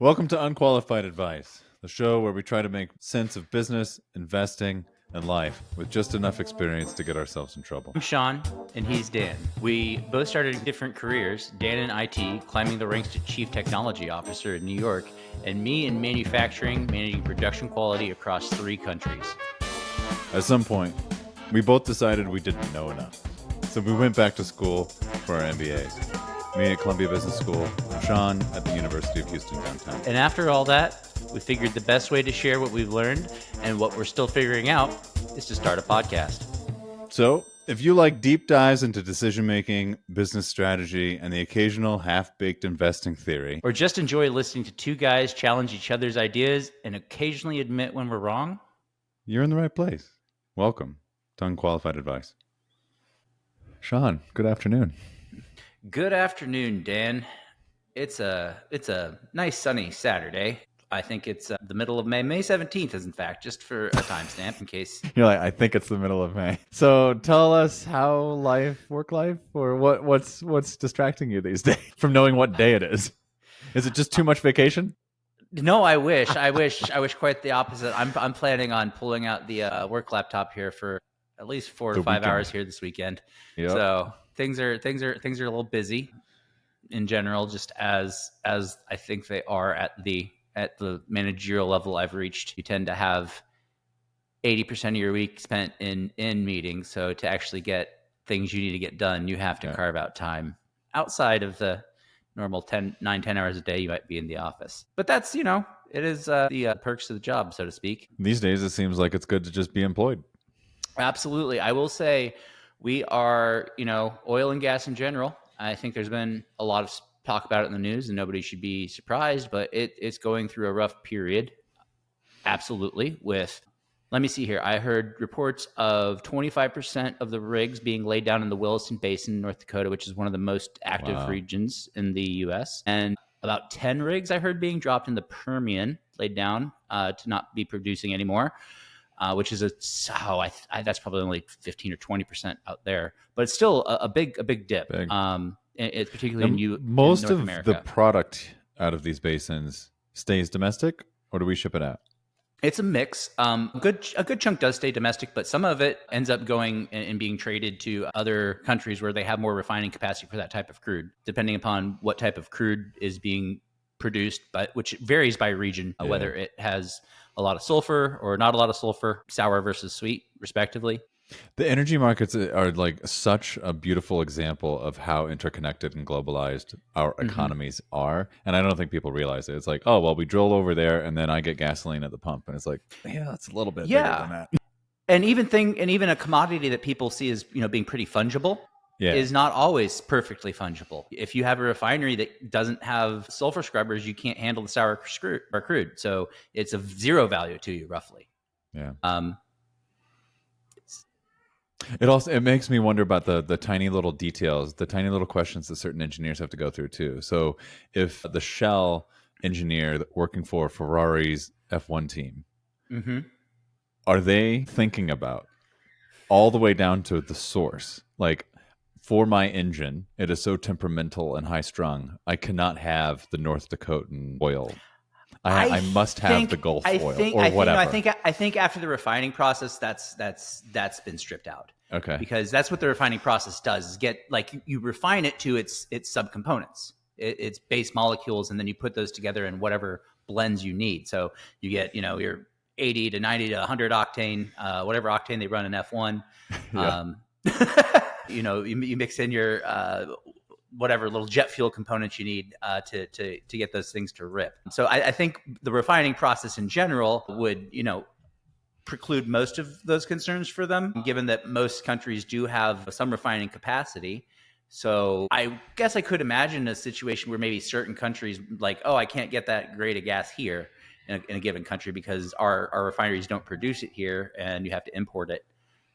Welcome to Unqualified Advice, the show where we try to make sense of business, investing, and life with just enough experience to get ourselves in trouble. I'm Sean, and he's Dan. We both started different careers, Dan in IT, climbing the ranks to Chief Technology Officer in New York, and me in manufacturing, managing production quality across 3 countries. At some point, we both decided we didn't know enough, so we went back to school for our MBAs. Me at Columbia Business School, Sean at the University of Houston downtown. And after all that, we figured the best way to share what we've learned and what we're still figuring out is to start a podcast. So, if you like deep dives into decision-making, business strategy, and the occasional half-baked investing theory, or just enjoy listening to 2 guys challenge each other's ideas and occasionally admit when we're wrong, you're in the right place. Welcome to Unqualified Advice. Sean, good afternoon. Good afternoon, Dan. It's a nice sunny Saturday. I think it's the middle of May. May 17th is, in fact, just for a timestamp in case. You're like, I think it's the middle of May. So tell us how work life, or what's distracting you these days from knowing what day it is? Is it just too much vacation? No, I wish quite the opposite. I'm planning on pulling out the work laptop here for at least 4 to 5 hours here this weekend. Yep. So things are a little busy in general, just as I think they are at the managerial level I've reached. You tend to have 80% of your week spent in meetings. So to actually get things you need to get done, you have to carve out time outside of the normal 10 hours a day you might be in the office. But that's, it is the perks of the job, so to speak. These days, it seems like it's good to just be employed. Absolutely. I will say we are, oil and gas in general. I think there's been a lot of talk about it in the news and nobody should be surprised, but it's going through a rough period. Absolutely. Let me see here. I heard reports of 25% of the rigs being laid down in the Williston Basin, North Dakota, which is one of the most active regions in the U.S. And about 10 rigs I heard being dropped in the Permian, laid down to not be producing anymore. Which is that's probably only 15 or 20% out there, but it's still a big dip. It's particularly most in North of America. The product out of these basins stays domestic, or do we ship it out? It's a mix. A good chunk does stay domestic, but some of it ends up going and being traded to other countries where they have more refining capacity for that type of crude, depending upon what type of crude is being produced, which varies by region, whether it has a lot of sulfur or not a lot of sulfur, sour versus sweet, respectively. The energy markets are like such a beautiful example of how interconnected and globalized our economies are. And I don't think people realize it. It's like, oh, well, we drill over there and then I get gasoline at the pump. And it's like, yeah, it's a little bit bigger than that. And even a commodity that people see as, being pretty fungible is not always perfectly fungible. If you have a refinery that doesn't have sulfur scrubbers, you can't handle the sour crude. So it's of zero value to you, roughly. Yeah. It makes me wonder about the tiny little details, the tiny little questions that certain engineers have to go through too. So if the Shell engineer working for Ferrari's F1 team, are they thinking about all the way down to the source? Like, for my engine, it is so temperamental and high strung, I cannot have the North Dakotan oil. I must have the Gulf oil or whatever. I think after the refining process, that's been stripped out. Okay. Because that's what the refining process does: is get you refine it to its subcomponents, its base molecules, and then you put those together in whatever blends you need. So you get your 80 to 90 to 100 octane, whatever octane they run in F1. You mix in your whatever little jet fuel components you need to get those things to rip. So I think the refining process in general would, preclude most of those concerns for them, given that most countries do have some refining capacity. So I guess I could imagine a situation where maybe certain countries like, oh, I can't get that grade of gas here in a given country because our refineries don't produce it here and you have to import it.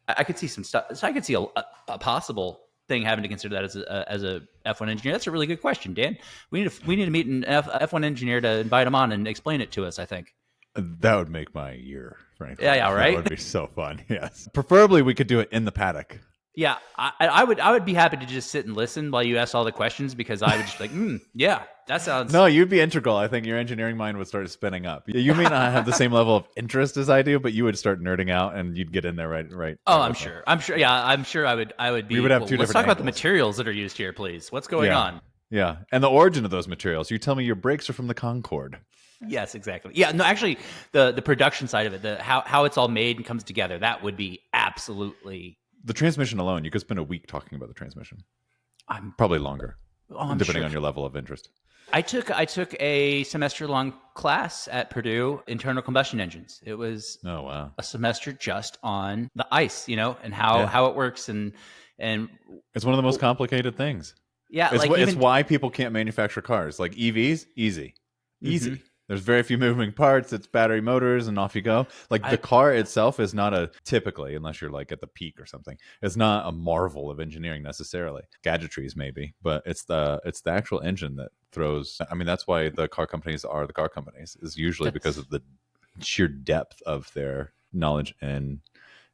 I could see some stuff. So I could see a possible thing having to consider that as a F1 engineer. That's a really good question, Dan. We need to meet an F1 engineer to invite him on and explain it to us, I think. That would make my year, frankly. Yeah, right? That would be so fun, yes. Preferably we could do it in the paddock. Yeah, I would be happy to just sit and listen while you ask all the questions, because I would just be like, yeah, that sounds. No, you'd be integral. I think your engineering mind would start spinning up. You may not have the same level of interest as I do, but you would start nerding out, and you'd get in there Oh, right I'm with me. sure. I'm sure. Yeah, I'm sure. I would We be. would have Well, two let's different talk about the angles. materials that are used here, please. What's going Yeah, on? yeah, and the origin of those materials. You tell me your brakes are from the Concorde. Yes, exactly. Yeah, no, actually, the production side of it, the how it's all made and comes together, that would be absolutely. The transmission alone, you could spend a week talking about the transmission. I'm. Probably longer, Oh, I'm depending sure. on your level of interest. I took a semester long class at Purdue, internal combustion engines. It was Oh wow, a semester just on the ICE, and how yeah, how it works, and it's one of the most complicated things. yeah, It's like it's even. why people can't manufacture cars like EVs. Easy, Mhm. easy. There's very few moving parts. It's battery motors and off you go. Like the I car itself is not a typically, unless you're like at the peak or something. It's not a marvel of engineering necessarily. Gadgetries maybe, but it's the actual engine that throws. I mean, that's why the car companies are the car companies. Is usually because that's of the sheer depth of their knowledge in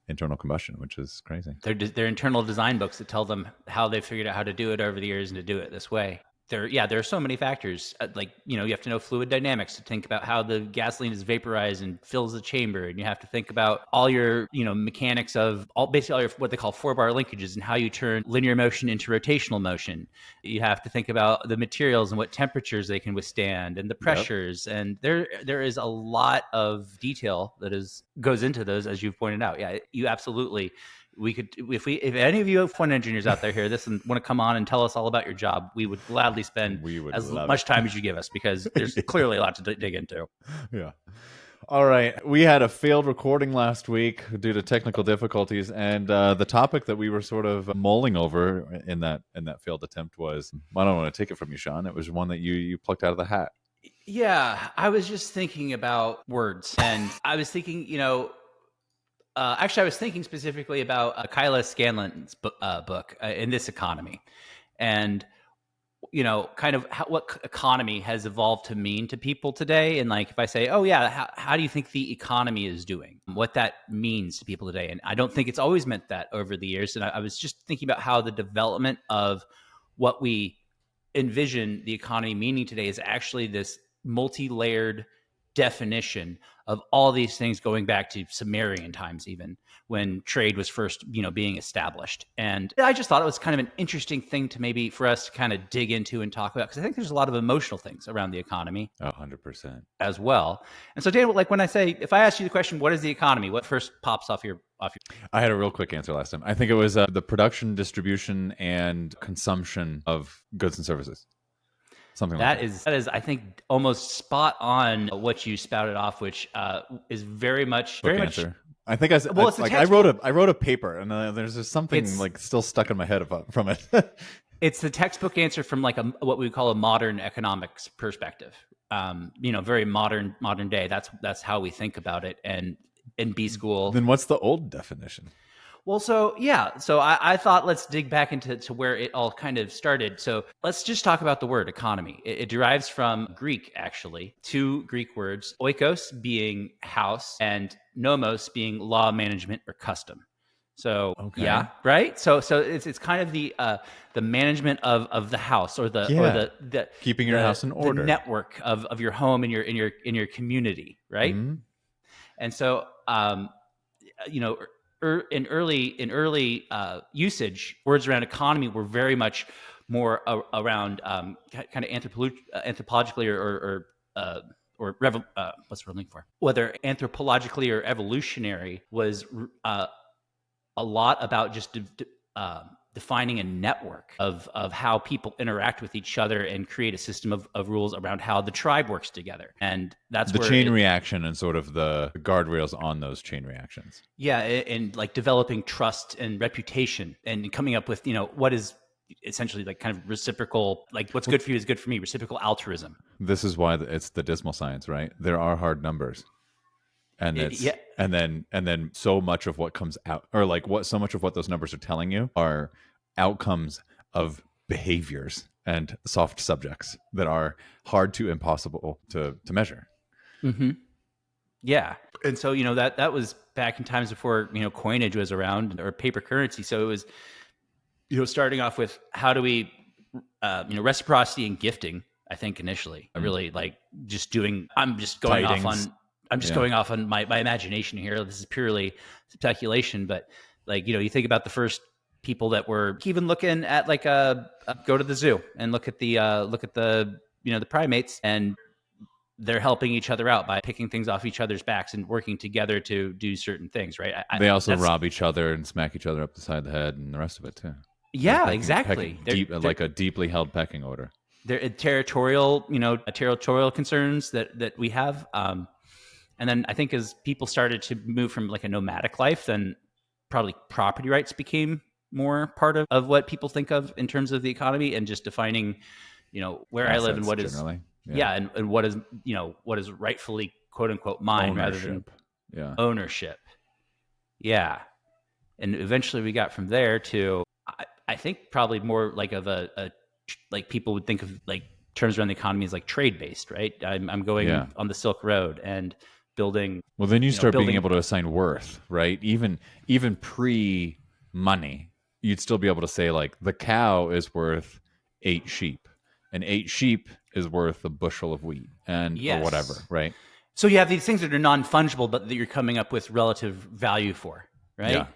internal combustion, which is crazy. their internal design books that tell them how they figured out how to do it over the years and to do it this way. There are so many factors. Like, you have to know fluid dynamics to think about how the gasoline is vaporized and fills the chamber, and you have to think about all your mechanics of basically all your what they call 4-bar linkages and how you turn linear motion into rotational motion. You have to think about the materials and what temperatures they can withstand and the Yep. pressures, and there is a lot of detail that goes into those, as you've pointed out. Yeah, you absolutely. We could, if any of you have fund engineers out there hear this and want to come on and tell us all about your job, we would gladly spend We would as love much it. time as you give us, because there's clearly a lot to dig into. Yeah. All right. We had a failed recording last week due to technical difficulties, and the topic that we were sort of mulling over in that failed attempt was, I don't want to take it from you, Sean. It was one that you plucked out of the hat. Yeah, I was just thinking about words, and I was thinking, actually, I was thinking specifically about Kyla Scanlon's book, In This Economy, and kind of what economy has evolved to mean to people today. And like, if I say, oh yeah, how do you think the economy is doing? What that means to people today? And I don't think it's always meant that over the years. And I was just thinking about how the development of what we envision the economy meaning today is actually this multi-layered definition of all these things, going back to Sumerian times, even when trade was first being established. And I just thought it was kind of an interesting thing to maybe for us to kind of dig into and talk about, because I think there's a lot of emotional things around the economy 100%. as well. And so, Dan, like, when if I ask you the question, what is the economy, what first pops off your I had a real quick answer last time. I think it was the production, distribution, and consumption of goods and services. Something like that is, I think, almost spot on what you spouted off, which is very much, book very much. answer. I think Well, it's a like textbook. I wrote a paper, and there's just something It's like still stuck in my head from it. it's the textbook answer from like what we call a modern economics perspective. Very modern day. That's how we think about it. And in B school. Then what's the old definition? Well, so yeah, so I thought let's dig back into where it all kind of started. So let's just talk about the word economy. It derives from Greek, actually, two Greek words: oikos being house, and nomos being law, management, or custom. So Okay. yeah, right. So it's kind of the management of the house, or the or Yeah. the Keeping your the house in the order. network of your home and your community, right? Mhm. And so you know in early usage, words around economy were very much more around kind of anthropologically what's the word I'm looking for? Whether anthropologically or evolutionary, was a lot about just defining a network of how people interact with each other and create a system of rules around how the tribe works together. And that's The where chain reaction and sort of the guardrails on those chain reactions. yeah, and like developing trust and reputation, and coming up with what is essentially like kind of reciprocal, like what's good for you is good for me, reciprocal altruism. This is why it's the dismal science, right? There are hard numbers, and it's Yeah. and then so much of what comes out, or like what so much of what those numbers are telling you, are outcomes of behaviors and soft subjects that are hard to impossible to measure. hmm Yeah. And so, that was back in times before, coinage was around or paper currency. So it was, starting off with how do we, reciprocity and gifting, I think initially, I really like just doing, I'm just going off Tidings. on, I'm just Yeah. going off on my imagination here. This is purely speculation, but like, you think about the first people that were even looking at like go to the zoo and look at the the primates, and they're helping each other out by picking things off each other's backs and working together to do certain things, right? They also That's rob each other and smack each other up the side of the head and the rest of it too. yeah, exactly. Deep, like a deeply held pecking order. They're territorial, territorial concerns that we have. And then I think as people started to move from like a nomadic life, then probably property rights became more part of what people think of in terms of the economy and just defining, where I live and Assets what is, generally. yeah, and what is, what is rightfully quote unquote mine rather than ownership. Yeah. And eventually we got from there to, I think probably more like of a like people would think of like terms around the economy as like trade based, right? I'm going on the Silk Road and building. Well, then you start being able to assign worth, right? Even pre money, you'd still be able to say like the cow is worth 8 sheep, and 8 sheep is worth a bushel of wheat, and or whatever, right? So you have these things that are non-fungible, but that you're coming up with relative value for, right? Yeah.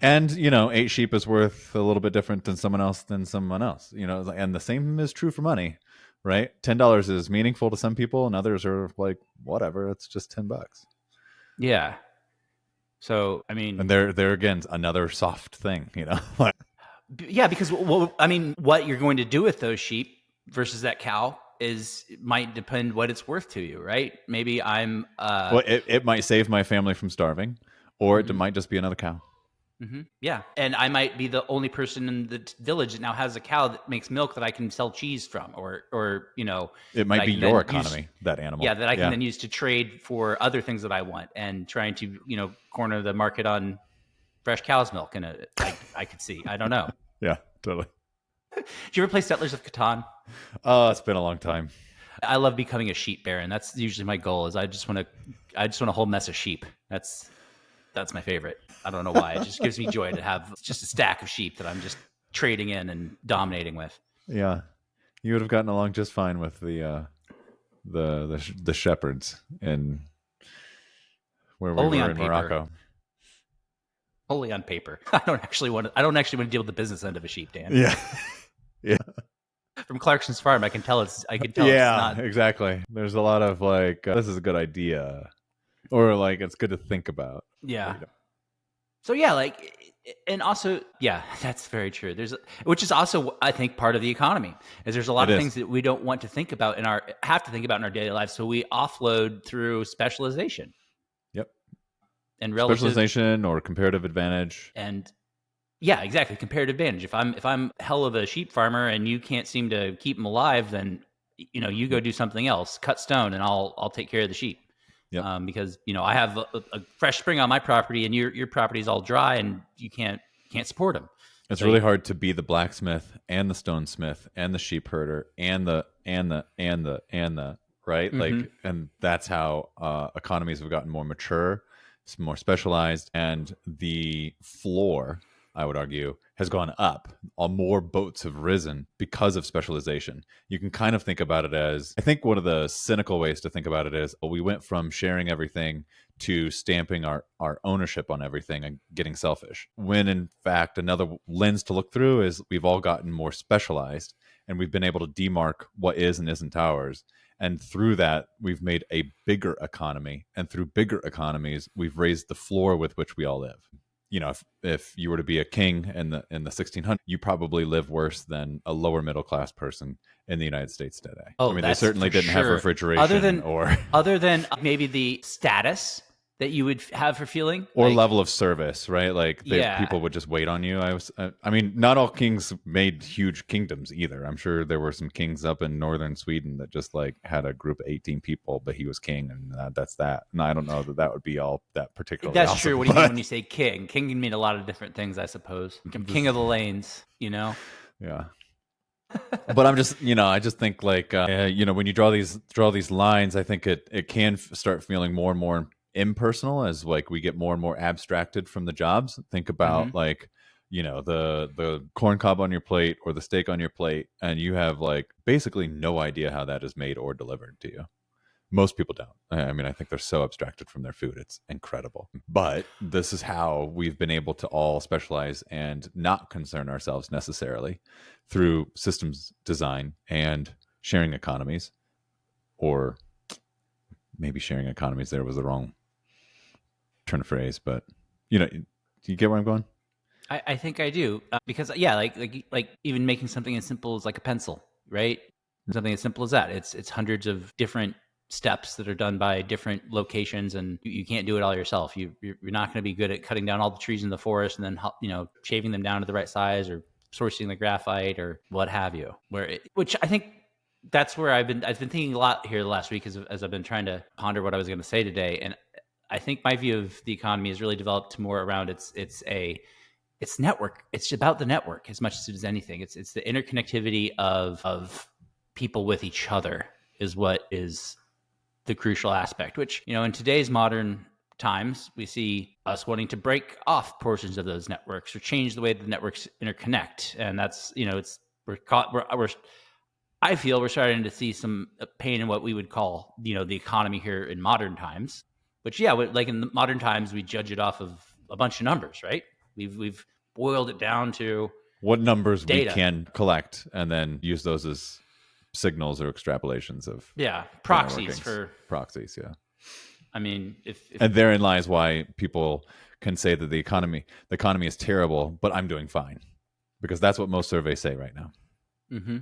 And 8 sheep is worth a little bit different than someone else, and the same is true for money, right? $10 is meaningful to some people, and others are like, whatever, it's just $10. Yeah. So I mean, and they're again another soft thing, yeah, because what you're going to do with those sheep versus that cow might depend what it's worth to you, right? Maybe I'm well, it might save my family from starving, or it might just be another cow. Mm-hmm. Yeah. And I might be the only person in the village that now has a cow that makes milk that I can sell cheese from, or it might be your economy, that animal. Yeah. That I can then use to trade for other things that I want, and trying to, corner the market on fresh cow's milk. And I could see, I don't know. Yeah, totally. Did you ever play Settlers of Catan? Oh, it's been a long time. I love becoming a sheep baron. That's usually my goal. Is I just want a whole mess of sheep. That's my favorite. I don't know why. It just gives me joy to have just a stack of sheep that I'm just trading in and dominating with. Yeah, you would have gotten along just fine with the shepherds in where we Only were on in paper. Morocco. Only on paper. I don't actually want to deal with the business end of a sheep, Dan. Yeah, yeah. From Clarkson's farm, I can tell it's yeah, it's not exactly. There's a lot of like, this is a good idea, or like it's good to think about. Yeah. So yeah, like, and also, yeah, that's very true. Which is also, I think, part of the economy, is there's a lot of things that we don't want to think about have to think about in our daily lives. So we offload through specialization. Yep. And relative specialization or comparative advantage. And yeah, exactly. Comparative advantage. If I'm hell of a sheep farmer and you can't seem to keep them alive, then you go do something else, cut stone, and I'll take care of the sheep. Yep. Because I have a fresh spring on my property, and your property is all dry, and you can't support them. It's really hard to be the blacksmith and the stonesmith and the sheep herder and the right. Mm-hmm. Like, and that's how economies have gotten more mature, more specialized, and the floor, I would argue, has gone up. More boats have risen because of specialization. You can kind of think about it as, I think one of the cynical ways to think about it is, we went from sharing everything to stamping our ownership on everything and getting selfish. When in fact, another lens to look through is we've all gotten more specialized, and we've been able to demark what is and isn't ours. And through that, we've made a bigger economy. And through bigger economies, we've raised the floor with which we all live. If you were to be a king in the 1600s, you probably live worse than a lower middle class person in the United States today. Oh, I mean, they certainly didn't have refrigeration, other than maybe the status that you would have for feeling, or level of service, right? Like people would just wait on you. I mean, not all kings made huge kingdoms either. I'm sure there were some kings up in northern Sweden that just like had a group of 18 people, but he was king, and that's that. And I don't know that would be all that particularly. That's awesome, true. What do you mean when you say king? King can mean a lot of different things, I suppose. King of the lanes, Yeah. But I'm just, I just think like, when you draw these lines, I think it can start feeling more and more impersonal as like we get more and more abstracted from the jobs. Think about like, you know, the corn cob on your plate or the steak on your plate, and you have like basically no idea how that is made or delivered to you. Most people don't. I mean, I think they're so abstracted from their food. It's incredible. But this is how we've been able to all specialize and not concern ourselves necessarily through systems design and sharing economies, or maybe sharing economies there was the wrong turn of phrase, but you know, do you get where I'm going? I think I do, because yeah, like even making something as simple as like a pencil, right? Something as simple as that. It's hundreds of different steps that are done by different locations, and you can't do it all yourself. You're not going to be good at cutting down all the trees in the forest and then, you know, shaving them down to the right size, or sourcing the graphite or what have you. Which I think that's where I've been thinking a lot here the last week as I've been trying to ponder what I was going to say today. And I think my view of the economy has really developed more around it's network. It's about the network as much as it is anything. It's the interconnectivity of people with each other is what is the crucial aspect, which, you know, in today's modern times, we see us wanting to break off portions of those networks or change the way the networks interconnect. And that's, you know, I feel we're starting to see some pain in what we would call, you know, the economy here in modern times. Which, yeah, like in the modern times, we judge it off of a bunch of numbers, right? We've boiled it down to What numbers data. we can collect and then use those as signals or extrapolations of Proxies for proxies. Yeah. I mean, if And therein lies why people can say that the economy is terrible, but I'm doing fine, because that's what most surveys say right now. mm-hmm.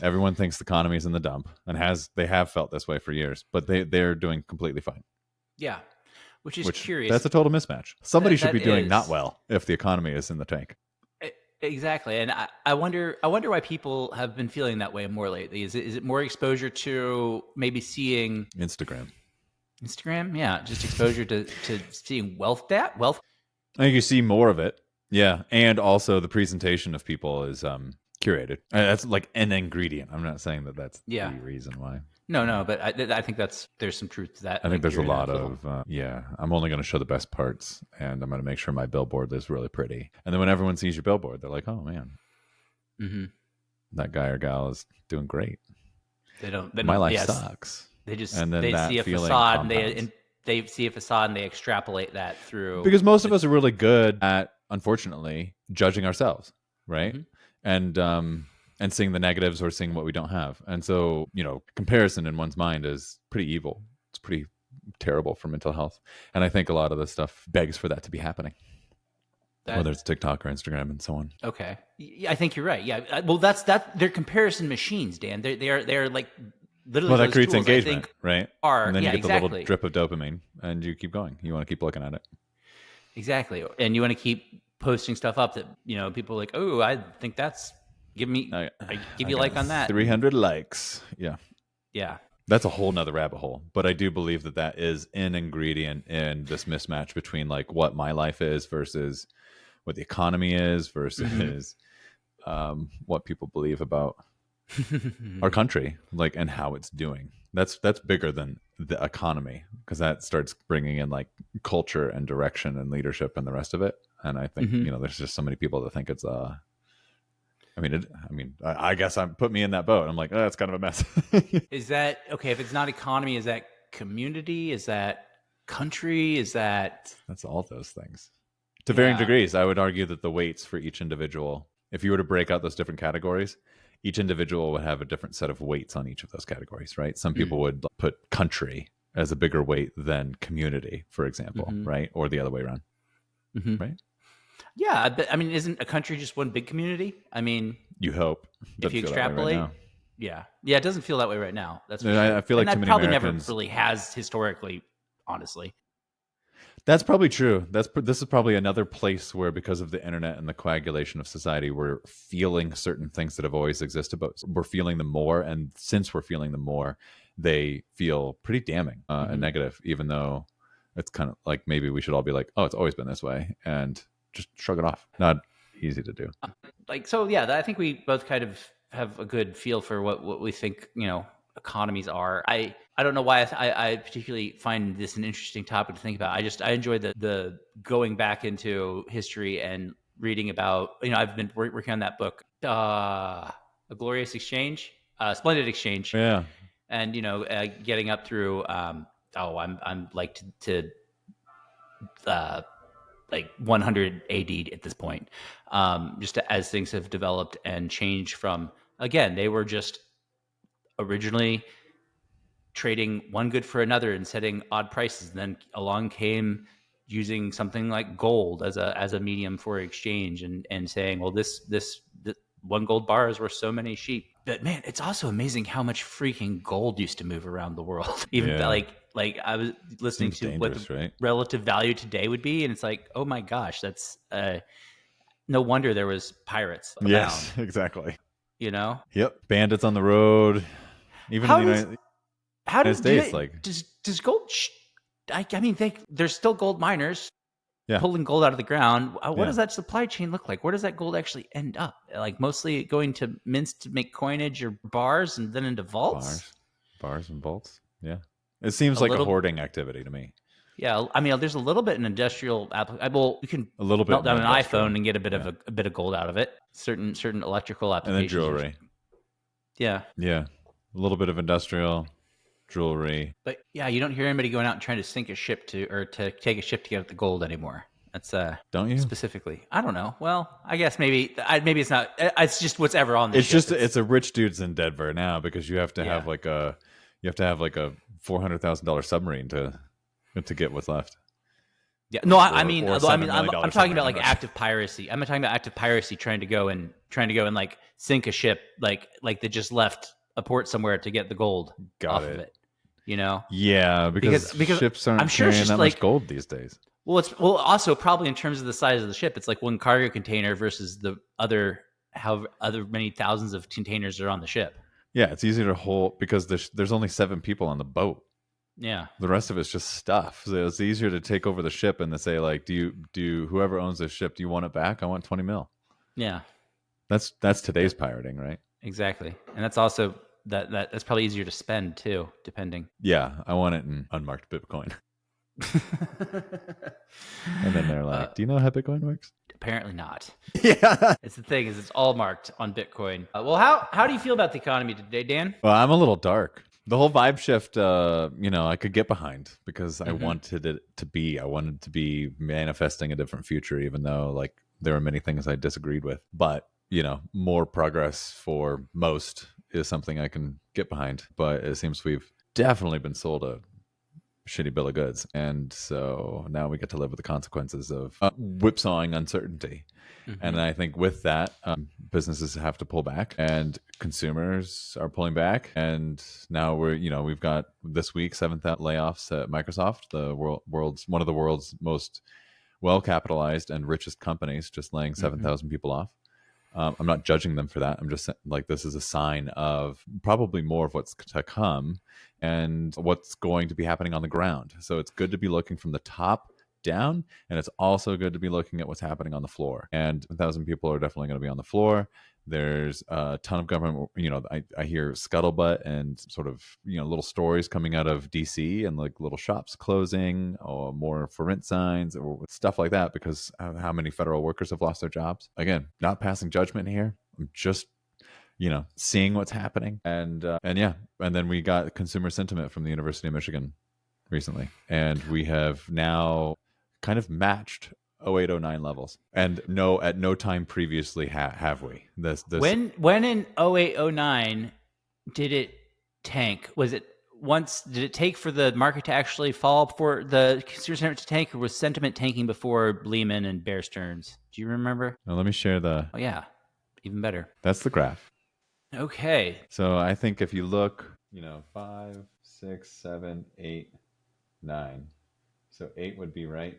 Everyone thinks the economy is in the dump, and they have felt this way for years, but they're doing completely fine. Yeah, which is curious. That's a total mismatch. Somebody should be doing is. not well if the economy is in the tank. Exactly, and I wonder why people have been feeling that way more lately. Is it more exposure to maybe seeing Instagram? Yeah, just exposure to seeing wealth. I think you see more of it. Yeah, and also the presentation of people is curated. That's like an ingredient. I'm not saying that that's the reason why. No, but I think there's some truth to that. I think there's a lot of, I'm only going to show the best parts, and I'm going to make sure my billboard is really pretty. And then when everyone sees your billboard, they're like, oh, man, that guy or gal is doing great. My life sucks. They just, and then they see a facade, and they see a facade, and they extrapolate that through. Because most of us are really good at, unfortunately, judging ourselves, right? And seeing the negatives or seeing what we don't have. And so, you know, comparison in one's mind is pretty evil. It's pretty terrible for mental health. And I think a lot of this stuff begs for that to be happening, whether it's TikTok or Instagram and so on. Okay. Yeah, I think you're right. Yeah. Well, they're comparison machines, Dan. They are like literally. Well, that creates tools, engagement, right? And then you get exactly. the little drip of dopamine and you keep going. You want to keep looking at it. Exactly. And you want to keep posting stuff up that, you know, people are like, oh, I think that's, I give you a like on that. 300 likes. Yeah. Yeah. That's a whole nother rabbit hole. But I do believe that is an ingredient in this mismatch between like what my life is versus what the economy is versus what people believe about our country, like, and how it's doing. That's bigger than the economy, because that starts bringing in like culture and direction and leadership and the rest of it. And I think, you know, there's just so many people that think it's I guess put me in that boat. I'm like, oh, that's kind of a mess. Is that okay? If it's not economy, is that community? Is that country? That's all those things to varying degrees. I would argue that the weights for each individual, if you were to break out those different categories, each individual would have a different set of weights on each of those categories, right? Some people would put country as a bigger weight than community, for example, right? Or the other way around, right? Yeah, but I mean, isn't a country just one big community? I mean, you hope. If you extrapolate, right, yeah, it doesn't feel that way right now. That's for sure. I feel like and too many probably Americans never really has historically, honestly. That's probably true. This is probably another place where, because of the internet and the coagulation of society, we're feeling certain things that have always existed, but we're feeling them more. And since we're feeling them more, they feel pretty damning and negative, even though it's kind of like maybe we should all be like, oh, it's always been this way, and just shrug it off. Not easy to do. I think we both kind of have a good feel for what we think, you know, economies are. I don't know why I particularly find this an interesting topic to think about. I enjoy the going back into history and reading about, I've been working on that book, A Glorious Exchange, Splendid Exchange, Yeah. and getting up through. I'm like to like 100 AD at this point, just as things have developed and changed from, again, they were just originally trading one good for another and setting odd prices. And then along came using something like gold as a medium for exchange, and saying, well, this one gold bar is worth so many sheep. But man, it's also amazing how much freaking gold used to move around the world. Even Yeah. like I was listening Seems to what dangerous, the right? relative value today would be, and it's like, oh my gosh, that's no wonder there was pirates abound. Yes, exactly. You know, Yep. Bandits on the road, even in how the does how United do States, you, like, does gold? I mean, there's still gold miners yeah, pulling gold out of the ground. What yeah, does that supply chain look like? Where does that gold actually end up? Like mostly going to mints to make coinage or bars, and then into vaults. bars and bolts. Yeah. It seems A like a little, hoarding activity to me. yeah. I mean, there's a little bit in industrial. Well, you can A little bit melt in the down an industrial. iPhone and get a bit of Yeah. a bit of gold out of it. Certain electrical And then applications. jewelry. Yeah. Yeah. A little bit of industrial jewelry. But yeah, you don't hear anybody going out and trying to sink a ship to take a ship to get at the gold anymore. That's Don't you? specifically. I don't know. Well, I guess maybe it's not. It's just what's ever on the It's ship. just it's a rich dudes in Denver now because you have to Yeah. have like a $400,000 submarine to get what's left. Yeah. No, I mean, Or although, $7 million I'm talking submarine. about I'm like not sure. active piracy. I'm talking about active piracy trying to go and like sink a ship, like they just left a port somewhere to get the gold Got off of it. it. You know, Yeah, because because ships I'm aren't sure it's carrying just that much like, gold these days. well, it's also probably in terms of the size of the ship. It's like one cargo container versus the other many thousands of containers are on the ship. Yeah, it's easier to hold because there's only 7 people on the boat. Yeah. The rest of it's just stuff. So it's easier to take over the ship and to say like, whoever owns this ship, do you want it back? I want 20 mil. Yeah. That's Yeah. today's pirating, right? Exactly. And that's also that's probably easier to spend too, depending. Yeah, I want it in unmarked Bitcoin. And then they're like, "Do you know how Bitcoin works?" Apparently not. Yeah. It's the thing, is it's all marked on Bitcoin. Well, how do you feel about the economy today, Dan? Well, I'm a little dark. The whole vibe shift, I could get behind because I Mm-hmm. wanted it to be. I wanted to be manifesting a different future, even though like there were many things I disagreed with. But more progress for most is something I can get behind. But it seems we've definitely been sold a shitty bill of goods, and so now we get to live with the consequences of whipsawing uncertainty. Mm-hmm. And I think with that, businesses have to pull back, and consumers are pulling back. And now we've got this week 7,000 layoffs at Microsoft, the world's one of the world's most well capitalized and richest companies, just laying 7,000 people off. I'm not judging them for that. I'm just like, this is a sign of probably more of what's to come and what's going to be happening on the ground. So it's good to be looking from the top down, and it's also good to be looking at what's happening on the floor. And 1,000 people are definitely going to be on the floor. There's a ton of government, I hear scuttlebutt and sort of, little stories coming out of DC and like little shops closing or more for rent signs or stuff like that because of how many federal workers have lost their jobs. Again, not passing judgment here. I'm just, seeing what's happening. And yeah. And then we got consumer sentiment from the University of Michigan recently. And we have now kind of matched 0809 levels, and at no time previously have we this When in 0809 did it tank? Was it once? Did it take for the market to actually fall for the consumer sentiment to tank, or was sentiment tanking before Lehman and Bear Stearns? Do you remember? now let me share Oh yeah, even better. that's the graph. Okay. So I think if you look 5, 6, 7, 8, 9, so 8 would be right.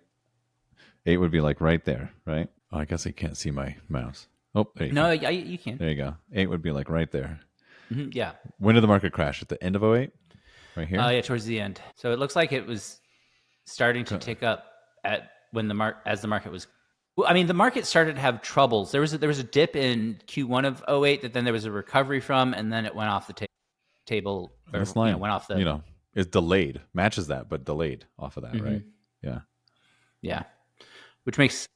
8 would be like right there, right? Oh, I guess I can't see my mouse. Oh, there you No, go. you can. There you go. 8 would be like right there. Mm-hmm, yeah. When did the market crash? At the end of 08? Right here? Yeah, towards the end. So it looks like it was starting to tick up at when as the market was. Well, I mean, the market started to have troubles. There was a dip in Q1 of 08 that then there was a recovery from, and then it went off the table. table, And or this line, went off the. is delayed, matches that, but delayed off of that, right? Mhm. Yeah. Yeah, which makes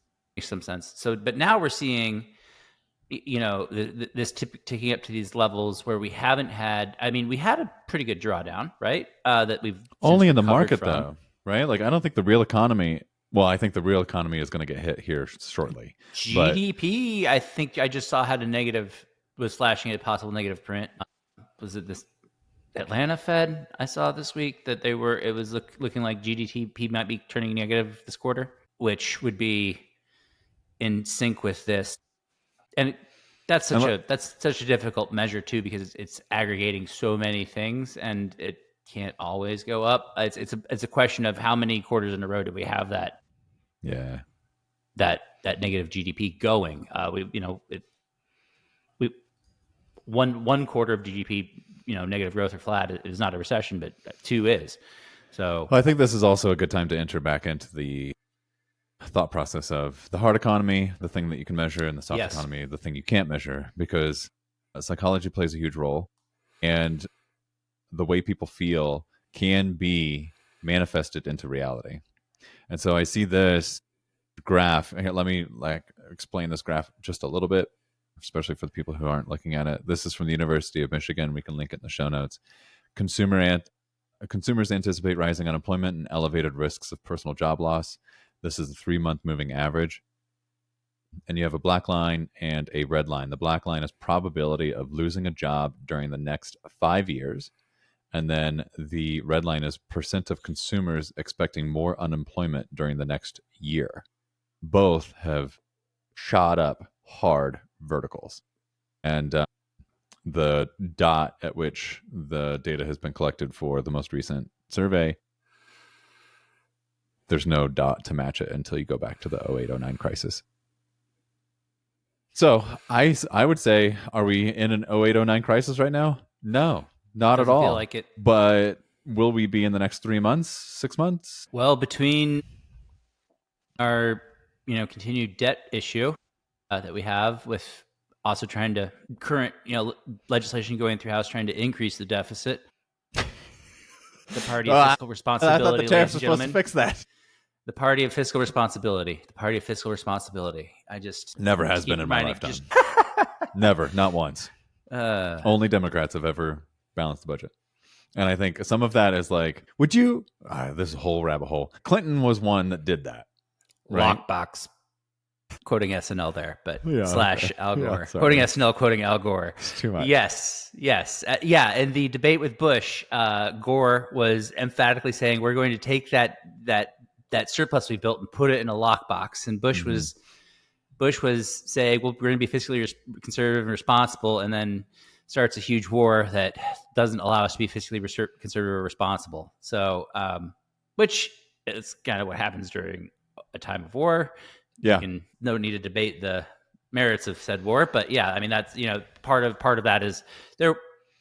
some sense. So, but now we're seeing, this ticking up to these levels where we haven't had. I mean, we had a pretty good drawdown, right? That we've since Only in the recovered market, from. though, right? Like, I don't think the real economy. Well, I think the real economy is going to get hit here shortly, but GDP, I think I just saw had a negative, was flashing a possible negative print. Was it this Atlanta Fed I saw this week that it was looking like GDP might be turning negative this quarter, which would be in sync with this. And that's such a difficult measure too, because it's aggregating so many things, and it can't always go up. It's a question of how many quarters in a row do we have yeah. that negative GDP going. We one quarter of GDP, negative growth or flat is not a recession, but two is. So Well, I think this is also a good time to enter back into the thought process of the hard economy, the thing that you can measure, and the soft yes, economy, the thing you can't measure, because psychology plays a huge role, and the way people feel can be manifested into reality. And so I see this graph. Here, let me explain this graph just a little bit, especially for the people who aren't looking at it. This is from the University of Michigan. We can link it in the show notes. Consumers anticipate rising unemployment and elevated risks of personal job loss. This is the 3-month moving average. And you have a black line and a red line. The black line is probability of losing a job during the next 5 years. And then the red line is percent of consumers expecting more unemployment during the next year. Both have shot up hard verticals. And the dot at which the data has been collected for the most recent survey, there's no dot to match it until you go back to the 0809 crisis. So I would say, are we in an 0809 crisis right now? No, not at doesn't feel all. like it. But will we be in the next 3 months, 6 months? Well, between our continued debt issue that we have, with also trying to current legislation going through House trying to increase the deficit, the party of fiscal I thought the responsibility, ladies tariffs and were supposed to gentlemen. fix that. The party of fiscal responsibility. The party of fiscal responsibility. I just Never has keep been in my reminding. lifetime. Never, not once. Only Democrats have ever balanced the budget. And I think some of that is like, would you? This is a whole rabbit hole. Clinton was one that did that, right? Lockbox. Quoting SNL there, but Yeah, slash okay. Al Gore. Yeah, sorry. Quoting SNL, quoting Al Gore. It's too much. Yes. Yeah. In the debate with Bush, Gore was emphatically saying, we're going to take that surplus we built and put it in a lockbox. And Bush was saying, well, we're going to be fiscally conservative and responsible, and then starts a huge war that doesn't allow us to be fiscally conservative or responsible. So, which is kind of what happens during a time of war. Yeah. No need to debate the merits of said war, but yeah, I mean, that's part of that is there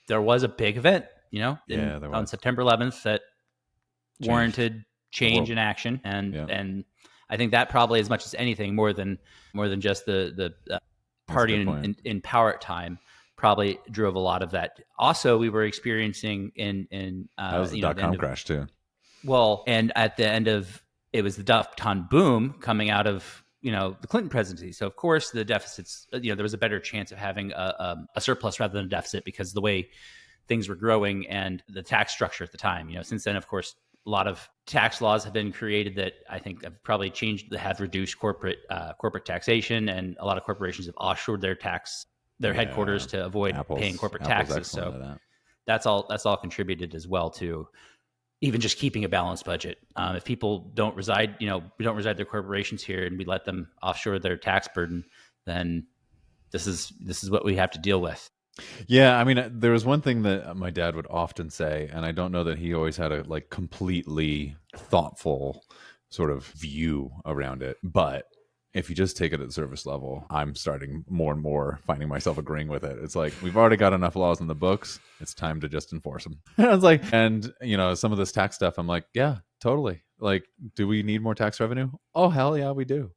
was a big event, on September 11th that warranted change in action, and I think that probably, as much as anything, more than just the party in power at time, probably drove a lot of that. Also, we were experiencing that was the dot-com crash too. Well, and at the end of it was the dot-com boom coming out of the Clinton presidency. So of course the deficits, there was a better chance of having a surplus rather than a deficit, because the way things were growing and the tax structure at the time. Since then, of course, a lot of tax laws have been created that I think have probably have reduced corporate taxation, and a lot of corporations have offshored their headquarters to avoid paying corporate taxes. So that's all contributed as well to even just keeping a balanced budget. If people don't reside, we don't reside their corporations here, and we let them offshore their tax burden, then this is what we have to deal with. Yeah, I mean, there was one thing that my dad would often say, and I don't know that he always had a completely thoughtful sort of view around it, but if you just take it at the surface level, I'm starting more and more finding myself agreeing with it. It's like, we've already got enough laws in the books. It's time to just enforce them. I was like, and some of this tax stuff, I'm like, yeah, totally. Like, do we need more tax revenue? Oh, hell yeah, we do.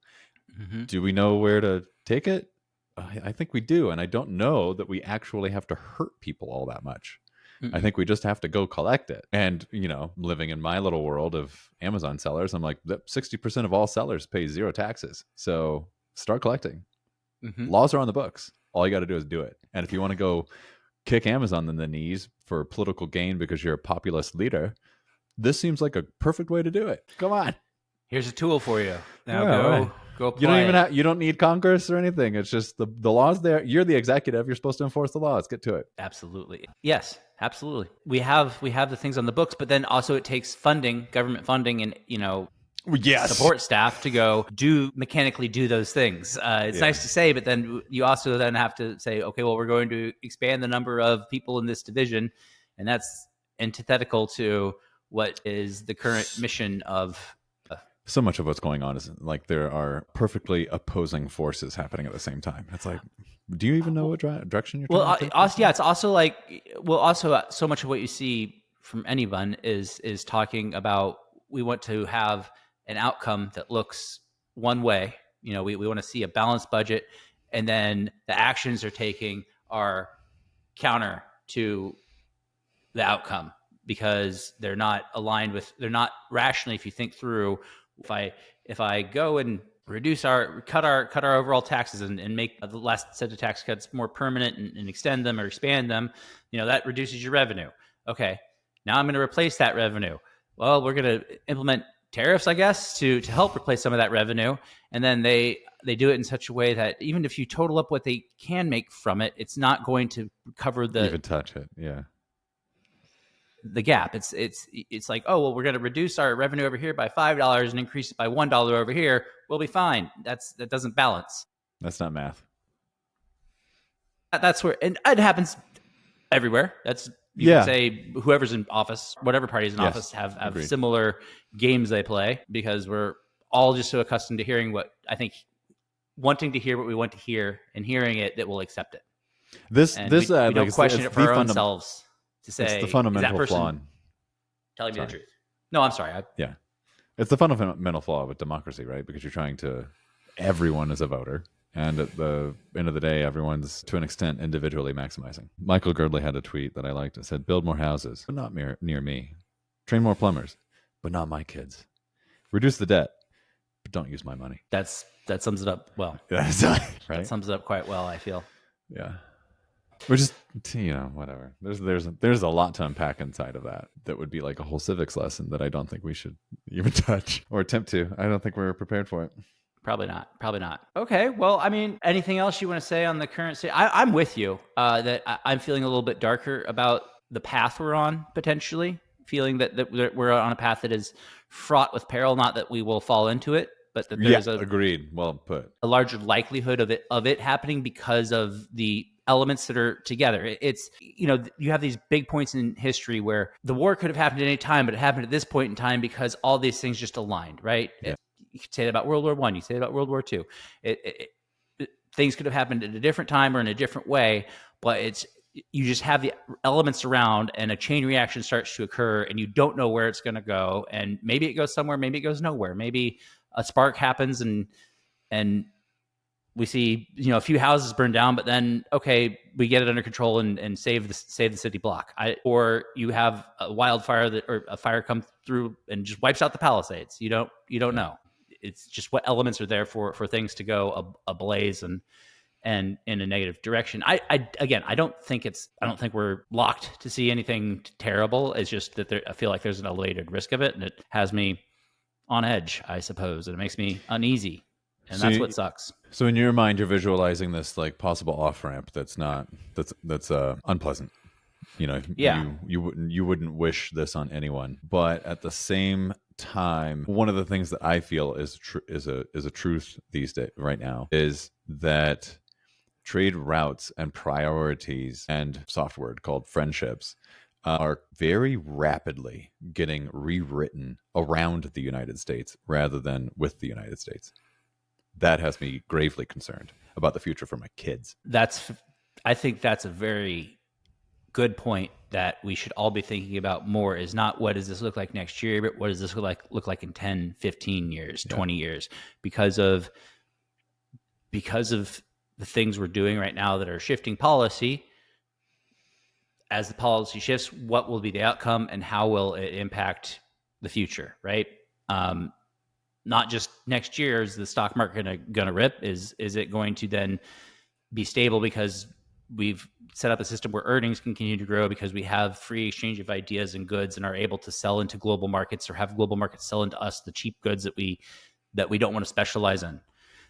Mm-hmm. Do we know where to take it? I think we do. And I don't know that we actually have to hurt people all that much. I Mm-mm. think we just have to go collect it. And, living in my little world of Amazon sellers, I'm like, 60% of all sellers pay zero taxes. So start collecting. Mm-hmm. Laws are on the books. All you got to do is do it. And if you want to go kick Amazon in the knees for political gain because you're a populist leader, this seems like a perfect way to do it. Come on. Here's a tool for you. Now Yeah, right. go You don't apply even it. you don't need Congress or anything. It's just the laws there. You're the executive. You're supposed to enforce the laws. Get to it. Absolutely. Yes, absolutely. We have the things on the books, but then also it takes funding, government funding, and Yes. support staff to go mechanically do those things. It's Yeah. nice to say, but then you also then have to say, okay, well, we're going to expand the number of people in this division, and that's antithetical to what is the current mission of. So much of what's going on is like there are perfectly opposing forces happening at the same time. It's like, do you even know what direction you're Well, trying to take? also, yeah, it's also like, well, also so much of what you see from anyone is talking about we want to have an outcome that looks one way. We want to see a balanced budget, and then the actions they're taking are counter to the outcome because they're not aligned with, they're not rationally. If you think through, if I go and cut our overall taxes and make the last set of tax cuts more permanent and extend them or expand them, that reduces your revenue. Okay, now I'm going to replace that revenue. Well, we're going to implement tariffs, I guess, to help replace some of that revenue, and then they do it in such a way that even if you total up what they can make from it, it's not going to cover Even touch it. Yeah. the gap. It's like, oh well, we're going to reduce our revenue over here by $5 and increase it by $1 over here. We'll be fine. That doesn't balance. That's not math. That's where, and it happens everywhere. That's, you can Yeah. say whoever's in office, whatever party's in Yes. office, have Agreed. similar games they play because we're all just so accustomed to hearing what I think, wanting to hear what we want to hear and hearing it that we'll accept it. And we don't question it for our own selves to say, it's the is that fundamental person flaw. telling me the truth? No, I'm sorry. Yeah. It's the fundamental flaw with democracy, right? Because you're trying to, everyone is a voter. And at the end of the day, everyone's, to an extent, individually maximizing. Michael Girdley had a tweet that I liked. It said, build more houses, but not near me. Train more plumbers, but not my kids. Reduce the debt, but don't use my money. That sums it up well. That's right. That sums it up quite well, I feel. Yeah. Which is, whatever. There's a lot to unpack inside of that would be like a whole civics lesson that I don't think we should even touch or attempt to. I don't think we're prepared for it. Probably not. Okay. Well, I mean, anything else you want to say on the current state? I'm with you that I'm feeling a little bit darker about the path we're on, potentially feeling that we're on a path that is fraught with peril. Not that we will fall into it, but that there's agreed. Well put. A larger likelihood of it happening because of the elements that are together. It's, you have these big points in history where the war could have happened at any time, but it happened at this point in time because all these things just aligned, right? Yeah. You could say that about World War I. You say that about World War II. Things could have happened at a different time or in a different way, but you just have the elements around and a chain reaction starts to occur and you don't know where it's going to go. And maybe it goes somewhere, maybe it goes nowhere. Maybe a spark happens and we see, a few houses burn down, but then, okay, we get it under control and save the city block. Or you have a wildfire or a fire come through and just wipes out the Palisades. You don't know. It's just what elements are there for things to go ablaze and in a negative direction. I don't think we're locked to see anything terrible. It's just that I feel like there's an elevated risk of it, and it has me on edge, I suppose, and it makes me uneasy, and that's what sucks. So in your mind, you're visualizing this like possible off ramp that's unpleasant. You wouldn't wish this on anyone, but at the same time, one of the things that I feel is a truth these days right now is that trade routes and priorities and soft word called friendships are very rapidly getting rewritten around the United States rather than with the United States. That has me gravely concerned about the future for my kids. I think that's a very good point that we should all be thinking about more, is not what does this look like next year, but what does this look like in 10, 15 years, 20 years, because of the things we're doing right now that are shifting policy. as the policy shifts, what will be the outcome and how will it impact the future, right? Not just next year, is the stock market gonna rip? Is it going to then be stable because we've set up a system where earnings can continue to grow because we have free exchange of ideas and goods and are able to sell into global markets, or have global markets sell into us the cheap goods that we don't want to specialize in?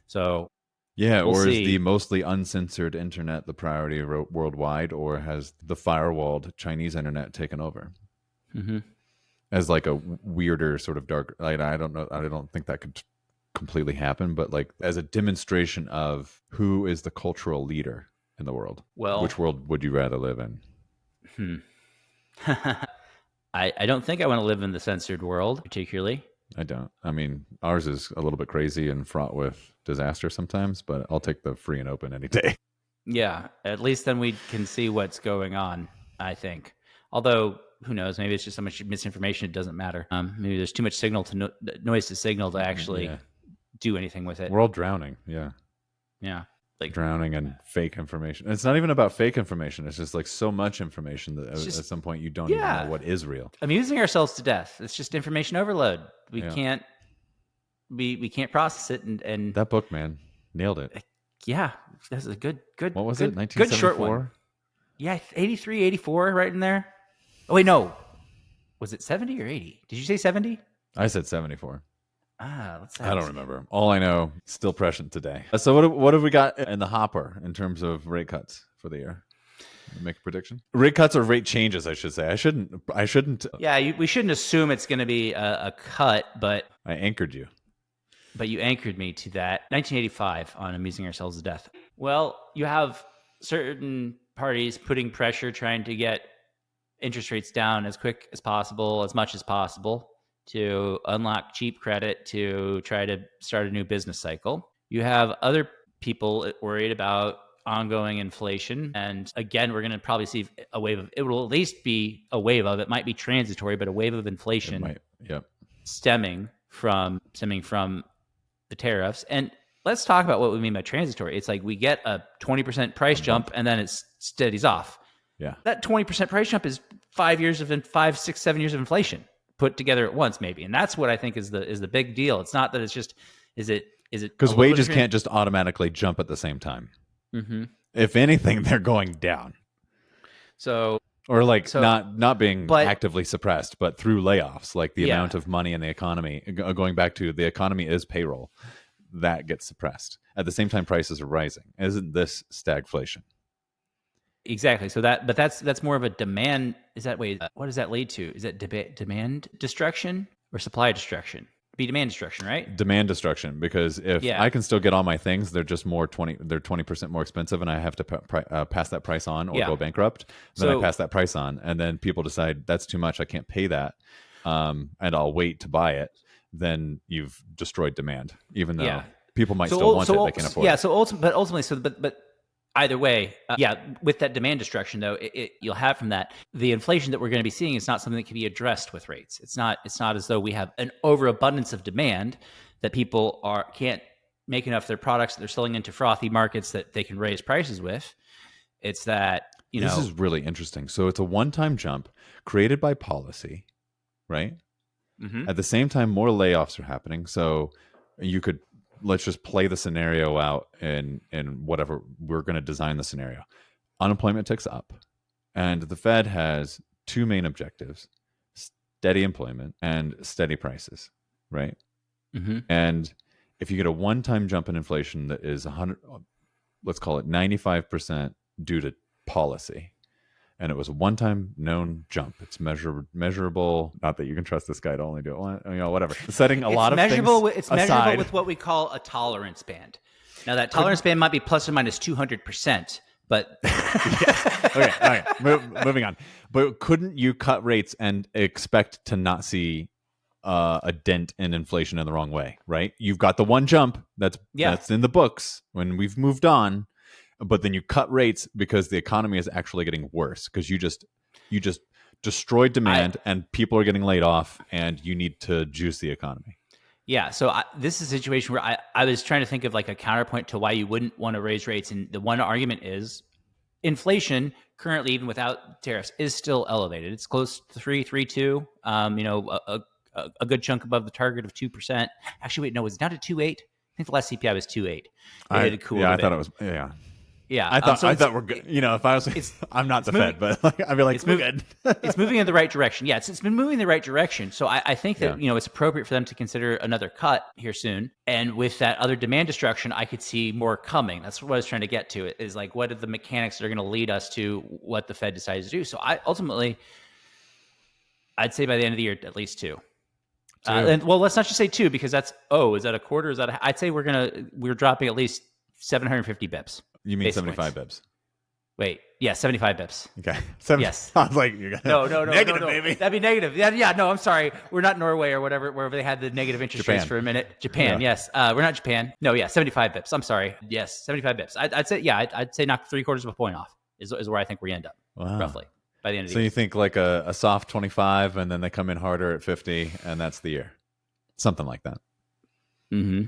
So Yeah, we'll or is the see. mostly uncensored internet the priority worldwide, or has the firewalled Chinese internet taken over Mm-hmm. as like a weirder sort of dark? I don't know. I don't think that could completely happen, but like as a demonstration of who is the cultural leader in the world. Which Well, world would you rather live in? I don't think I want to live in the censored world particularly. I don't. I mean, ours is a little bit crazy and fraught with disaster sometimes, but I'll take the free and open any day. Yeah, at least then we can see what's going on, I think. Although, who knows? Maybe it's just so much misinformation, it doesn't matter. Maybe there's too much signal to noise to signal to actually Yeah. do anything with it. We're all drowning. Yeah. Yeah. Like, Drowning in fake information. It's not even about fake information. It's just like so much information that it's at just, some point you don't even know yeah, what is real. amusing ourselves to death. It's just information overload. We Yeah. can't, we can't process it. And That book, man, nailed it. yeah, that's a What was it? good short one. 1974? Yeah, 83, 84, right in there. Oh, wait, no. Was it 70 or 80? Did you say 70? I said 74. Let's I don't remember. All I know, still prescient today. So what have we got in the hopper in terms of rate cuts for the year? Make a prediction. Rate cuts or rate changes, I should say. I shouldn't. Yeah, we shouldn't assume it's going to be a cut, but I anchored you. you anchored me to that. 1985 on Amusing Ourselves to Death. Well, you have certain parties putting pressure, trying to get interest rates down as quick as possible, as much as possible, to unlock cheap credit to try to start a new business cycle. You have other people worried about ongoing inflation. And again, we're going to probably see a wave of, it will at least be a wave of, it might be transitory, but a wave of inflation Yep. stemming from the tariffs. And let's talk about what we mean by transitory. It's like we get a 20% price jump and then it steadies off. Yeah. That 20% price jump is 5 years of 5, 6, 7 years of inflation put together at once, maybe. And that's what I think is the big deal. It's not that it's just, is it because wages can't just automatically jump at the same time. Mm-hmm. If anything, they're going down. So, or like not being actively suppressed, but through layoffs, like the amount of money in the economy, going back to the economy is payroll, that gets suppressed. At the same time, prices are rising. Isn't this stagflation? Exactly. So that's more of a demand. Is that way? What does that lead to? Is that demand destruction or supply destruction? Be demand destruction, right? Demand destruction, because if I can still get all my things, they're just they're 20% more expensive, and I have to pass that price on or go bankrupt. Then I pass that price on, and then people decide that's too much, I can't pay that, and I'll wait to buy it. Then you've destroyed demand, even though people might still want it, they can't afford it. Yeah. So ultimately, but either way, with that demand destruction, though, you'll have from that, the inflation that we're going to be seeing is not something that can be addressed with rates. It's not as though we have an overabundance of demand that people can't make enough of their products that they're selling into frothy markets that they can raise prices with. It's that, this is really interesting. So it's a one-time jump created by policy, right? Mm-hmm. At the same time, more layoffs are happening. So you could, let's just play the scenario out in whatever we're going to design the scenario. Unemployment ticks up, and the Fed has two main objectives: steady employment and steady prices, right? Mm-hmm. And if you get a one-time jump in inflation that is 100, let's call it 95% due to policy, and it was a one-time known jump. It's measurable. Not that you can trust this guy to only do it once, whatever. Setting a lot of things It's aside. measurable with what we call a tolerance band. Now, that tolerance band might be plus or minus 200%, but Okay. Moving on. But couldn't you cut rates and expect to not see a dent in inflation in the wrong way, right? You've got the one jump that's in the books when we've moved on. But then you cut rates because the economy is actually getting worse, because you just destroyed demand and people are getting laid off, and you need to juice the economy. Yeah, so this is a situation where I was trying to think of like a counterpoint to why you wouldn't want to raise rates, and the one argument is inflation currently, even without tariffs, is still elevated. It's close to 3.32. A good chunk above the target of 2%. Actually, wait, no, it's down to 2.8. I think the last CPI was 2.8. It had cooled a bit. thought it was Yeah, I thought so we're good. If I was, it's I'm not it's the moving, Fed, but like I'd be like, it's we're moving. good. It's moving in the right direction. Yeah, it's been moving in the right direction. So I think that Yeah. it's appropriate for them to consider another cut here soon. And with that other demand destruction, I could see more coming. That's what I was trying to get to. Is like, what are the mechanics that are going to lead us to what the Fed decides to do? So I'd say by the end of the year, at least two. And well, let's not just say two, because that's is that a quarter? Is that I'd say we're dropping at least 750 bips. You mean 75 bips? Wait, yeah, 75 bips. Okay. Yes. I was like, you're gonna no, negative, no. baby. That'd be negative. Yeah, no, I'm sorry. We're not Norway or wherever they had the negative interest rates for a minute. Japan, yes. We're not Japan. No, yeah, 75 bips. I'm sorry. Yes, 75 bips. I'd say, I'd say knock 3/4 of a point off is where I think we end up, roughly, by the end of the year. So you think like a soft 25, and then they come in harder at 50, and that's the year. Something like that. Mm-hmm.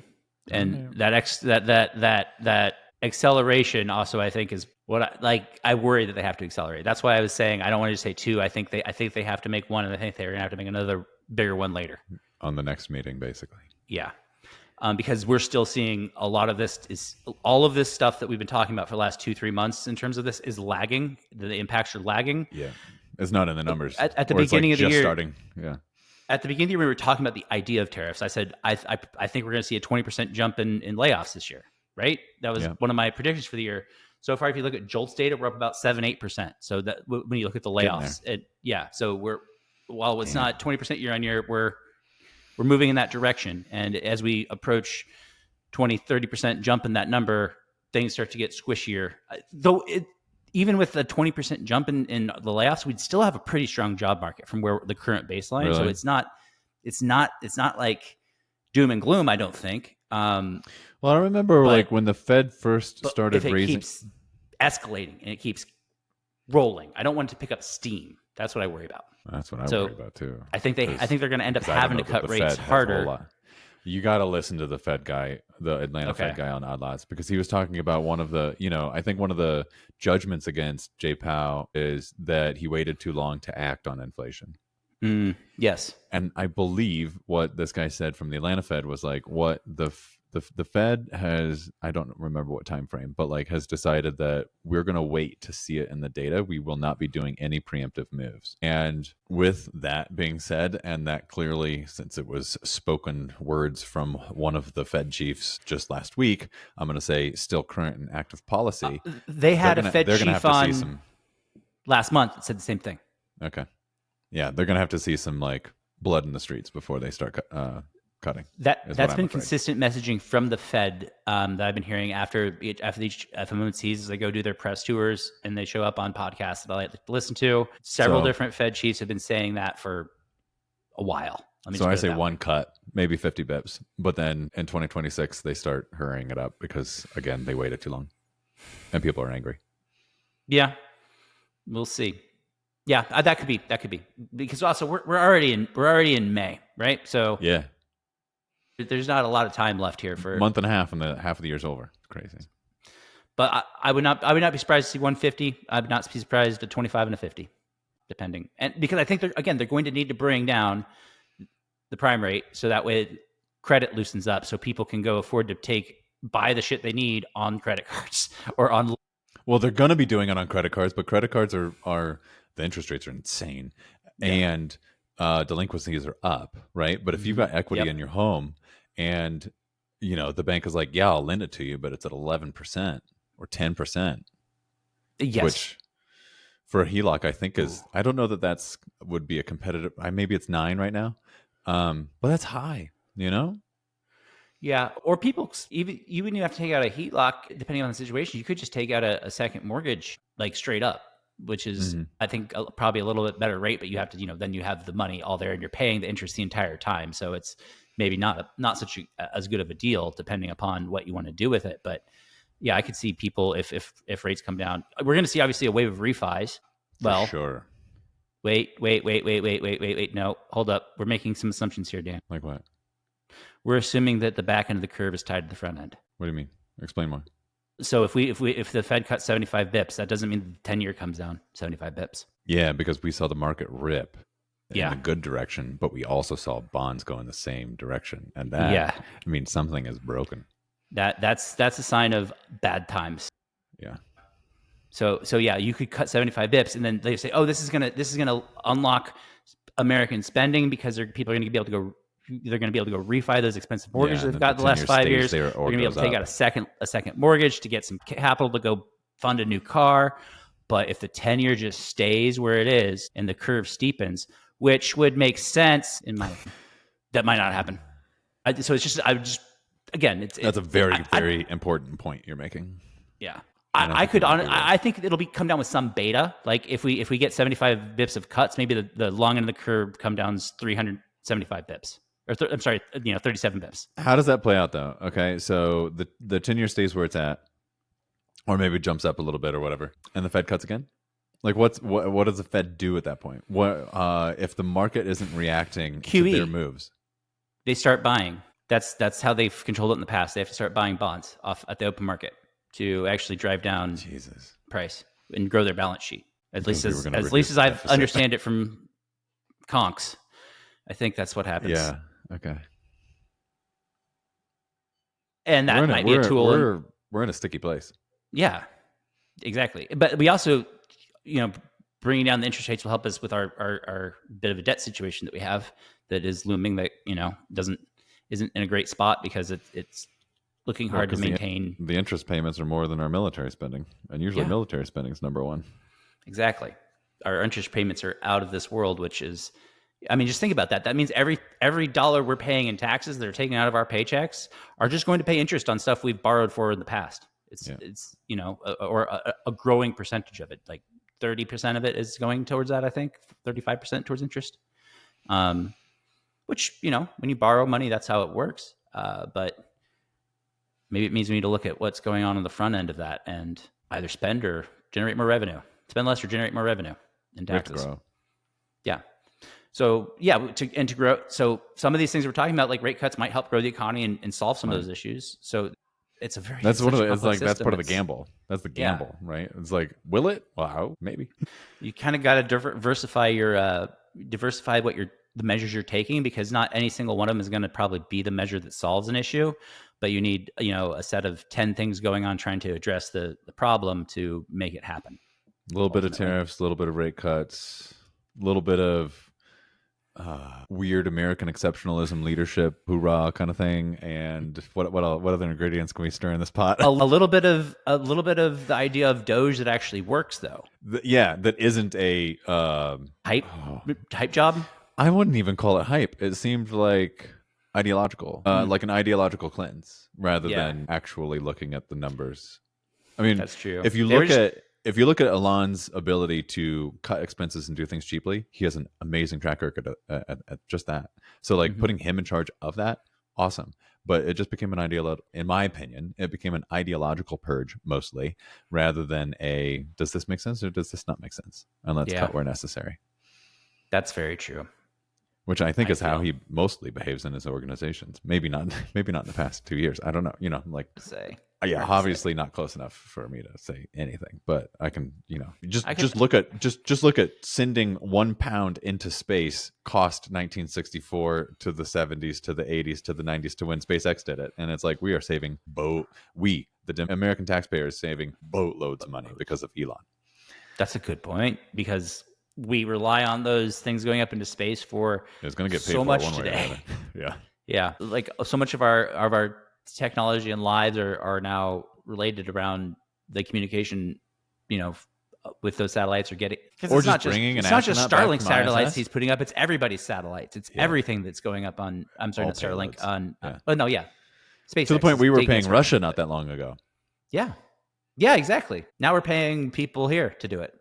And that acceleration also, I think, is what I worry that they have to accelerate. That's why I was saying I don't want to just say two. I think they have to make one, and I think they're going to have to make another bigger one later on the next meeting, basically. Yeah, because we're still seeing a lot of all of this stuff that we've been talking about for the last 2-3 months in terms of this is lagging. The impacts are lagging. Yeah, it's not in the numbers at the beginning of the year. Starting. Yeah. At the beginning of the year, we were talking about the idea of tariffs. I said I think we're going to see a 20% jump in layoffs this year. Right? That was one of my predictions for the year. So far, if you look at JOLTS data, we're up about 7-8%. So that when you look at the layoffs, so while it's not 20% year on year, we're moving in that direction. And as we approach 20-30% jump in that number, things start to get squishier. Though even with a 20% jump in the layoffs, we'd still have a pretty strong job market from where the current baseline. Really? So it's not like doom and gloom, I don't think. Well, I remember like when the Fed first started if it raising, keeps escalating and it keeps rolling, I don't want it to pick up steam. That's what I worry about. That's what I worry about too. I think they're going to end up having to cut rates harder. You got to listen to the Fed guy, the Atlanta Fed guy on Odd Lots, because he was talking about one of the, I think one of the judgments against Jay Powell is that he waited too long to act on inflation. Yes. And I believe what this guy said from the Atlanta Fed was like, what the Fed has, I don't remember what time frame, but like has decided that we're going to wait to see it in the data. We will not be doing any preemptive moves. And with that being said, and that clearly, since it was spoken words from one of the Fed chiefs just last week, I'm going to say still current and active policy. They had a Fed chief on last month that said the same thing. Okay. Yeah, they're going to have to see some like blood in the streets before they start cutting. That's been consistent messaging from the Fed that I've been hearing after each FOMC as they go do their press tours and they show up on podcasts that I like to listen to. Several different Fed chiefs have been saying that for a while. So I say one cut, maybe 50 bips, but then in 2026 they start hurrying it up because again they waited too long, and people are angry. Yeah, we'll see. Yeah, that could be because also we're already in May, right? So yeah. There's not a lot of time left here for a month and a half, and the half of the year's over. It's crazy. But I would not be surprised to see 150. I would not be surprised at 25 and a 50, depending. And because I think they're going to need to bring down the prime rate so that way credit loosens up, so people can go afford to buy the shit they need on credit cards or on. Well, they're going to be doing it on credit cards, but credit cards are the interest rates are insane, and delinquencies are up, right? But if you've got equity in your home, and the bank is like, yeah, I'll lend it to you, but it's at 11% or 10%. Yes. Which for a HELOC, I think I don't know that would be a competitive. Maybe it's 9 right now, but that's high. Yeah, or people even you have to take out a HELOC depending on the situation. You could just take out a second mortgage like straight up, which is I think probably a little bit better rate, but you have to then you have the money all there and you're paying the interest the entire time, so it's maybe not such as good of a deal depending upon what you want to do with it. But yeah, I could see people if rates come down, we're going to see obviously a wave of refis. Well, for sure. Wait. No, hold up. We're making some assumptions here, Dan. Like what? We're assuming that the back end of the curve is tied to the front end. What do you mean? Explain more. So if the Fed cuts 75 bips, that doesn't mean the 10-year comes down 75 bips. Yeah, because we saw the market rip in Yeah. the good direction, but we also saw bonds go in the same direction, and that Yeah. I mean something is broken. That's a sign of bad times. Yeah. So yeah, you could cut 75 bips, and then they say, oh, this is gonna unlock American spending because people are going to be able to go. They're going to be able to go refi those expensive mortgages and they've then got the last 5 years. there They're or going to be able goes to take up. out a second mortgage to get some capital to go fund a new car. But if the 10-year just stays where it is and the curve steepens, which would make sense in my opinion, that might not happen. So it's just again, That's a very important point you're making. yeah. And I think it'll come down with some beta. Like if we get 75 bips of cuts, maybe the long end of the curve come down 375 bips. Or I'm sorry, 37 bips. How does that play out though? Okay, so the 10-year stays where it's at, or maybe jumps up a little bit or whatever, and the Fed cuts again. Like what does the Fed do at that point? What if the market isn't reacting QE. to their moves? They start buying. That's how they've controlled it in the past. They have to start buying bonds off at the open market to actually drive down price and grow their balance sheet. At least as I've understand it from conks, I think that's what happens. Yeah. Okay. And that might be a tool. We're in a sticky place. Yeah, exactly. But we also, bringing down the interest rates will help us with our bit of a debt situation that we have that is looming that, isn't in a great spot because it's looking hard to maintain. The interest payments are more than our military spending. And usually military spending is number one. Exactly. Our interest payments are out of this world, which is, just think about that. That means every dollar we're paying in taxes that are taken out of our paychecks are just going to pay interest on stuff we've borrowed for in the past. It's a growing percentage of it. Like 30% of it is going towards that, I think. 35% towards interest. Which, when you borrow money, that's how it works. But maybe it means we need to look at what's going on the front end of that and either spend or generate more revenue. Spend less or generate more revenue in taxes. Grow. Yeah. So to grow. So some of these things we're talking about, like rate cuts, might help grow the economy and solve some of those issues. So it's a very that's part of the gamble. That's the gamble, right? It's like, will it? Wow, maybe. You kind of got to diversify the measures you're taking, because not any single one of them is going to probably be the measure that solves an issue, but you need a set of 10 things going on trying to address the problem to make it happen. A little bit of tariffs, a little bit of rate cuts, a little bit of weird American exceptionalism leadership, hoorah kind of thing. And what other ingredients can we stir in this pot? A little bit of the idea of Doge that actually works, though. That isn't a hype job. I wouldn't even call it hype. It seemed like ideological, like an ideological cleanse, rather than actually looking at the numbers. I mean, that's true. If you look at Elon's ability to cut expenses and do things cheaply, he has an amazing track record at just that. So putting him in charge of that, awesome. But it just became in my opinion, it became an ideological purge mostly, rather than does this make sense or does this not make sense? And let's cut where necessary. That's very true. Which I think is how he mostly behaves in his organizations. Maybe not in the past 2 years. I don't know. Obviously not close enough for me to say anything. But I can, just look at sending 1 pound into space cost 1964 to the 70s to the 80s to the 90s to when SpaceX did it, and it's like we are saving the American taxpayer is saving boatloads of money because of Elon. That's a good point, because we rely on those things going up into space for it's going to get paid so for much one today. Way yeah. Like so much of our technology and lives are now related around the communication, with those satellites, or getting. Or just bringing it's not just Starlink satellites he's putting up; it's everybody's satellites. It's everything that's going up on. I'm sorry, not Starlink. On SpaceX. To the point we were paying Russia not that long ago. Yeah, exactly. Now we're paying people here to do it.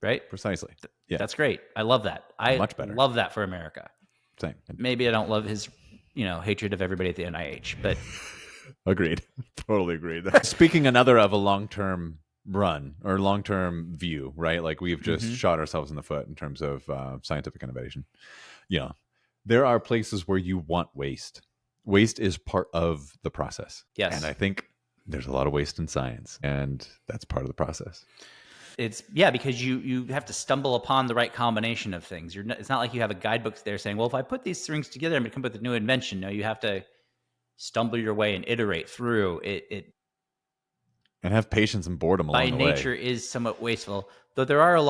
Right? Precisely. Yeah. That's great. I love that. Much better. Love that for America. Same. Maybe I don't love his, hatred of everybody at the NIH, but agreed. Totally agreed. Speaking another of a long-term run or long-term view, right? Like we've just shot ourselves in the foot in terms of scientific innovation. There are places where you want waste. Waste is part of the process. Yes. And I think there's a lot of waste in science, and that's part of the process. It's because you have to stumble upon the right combination of things. It's not like you have a guidebook there saying, well, if I put these things together, I'm going to come up with a new invention. No, you have to stumble your way and iterate through it. And have patience and boredom By along the nature way. is somewhat wasteful, though there is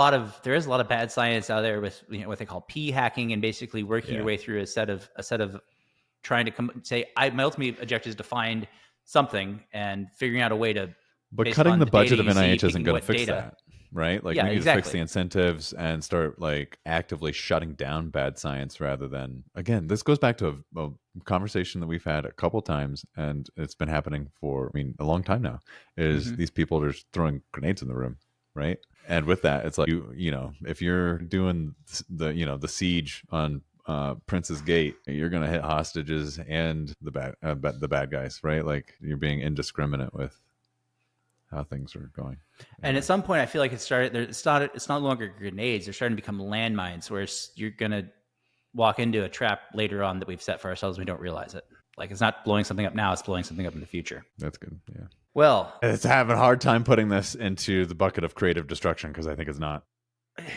a lot of bad science out there with what they call p hacking, and basically working your way through a set of trying to say my ultimate objective is to find something and figuring out a way to, But based cutting on the the data budget of you see, NIH isn't picking going to what fix data. that, right? Like Yeah, we need to fix exactly. the incentives and start like actively shutting down bad science rather than, again, this goes back to a conversation that we've had a couple times, and it's been happening for, a long time now, is these people are just throwing grenades in the room, right? And with that, it's like, if you're doing the siege on Prince's Gate, you're gonna hit hostages and the bad guys, right? Like you're being indiscriminate with how things are going. And Anyway. at some point, I feel like it started. It's not longer grenades. They're starting to become landmines, where you're gonna walk into a trap later on that we've set for ourselves. And we don't realize it. Like it's not blowing something up now; it's blowing something up in the future. That's good. Yeah. Well, It's having a hard time putting this into the bucket of creative destruction because I think it's not.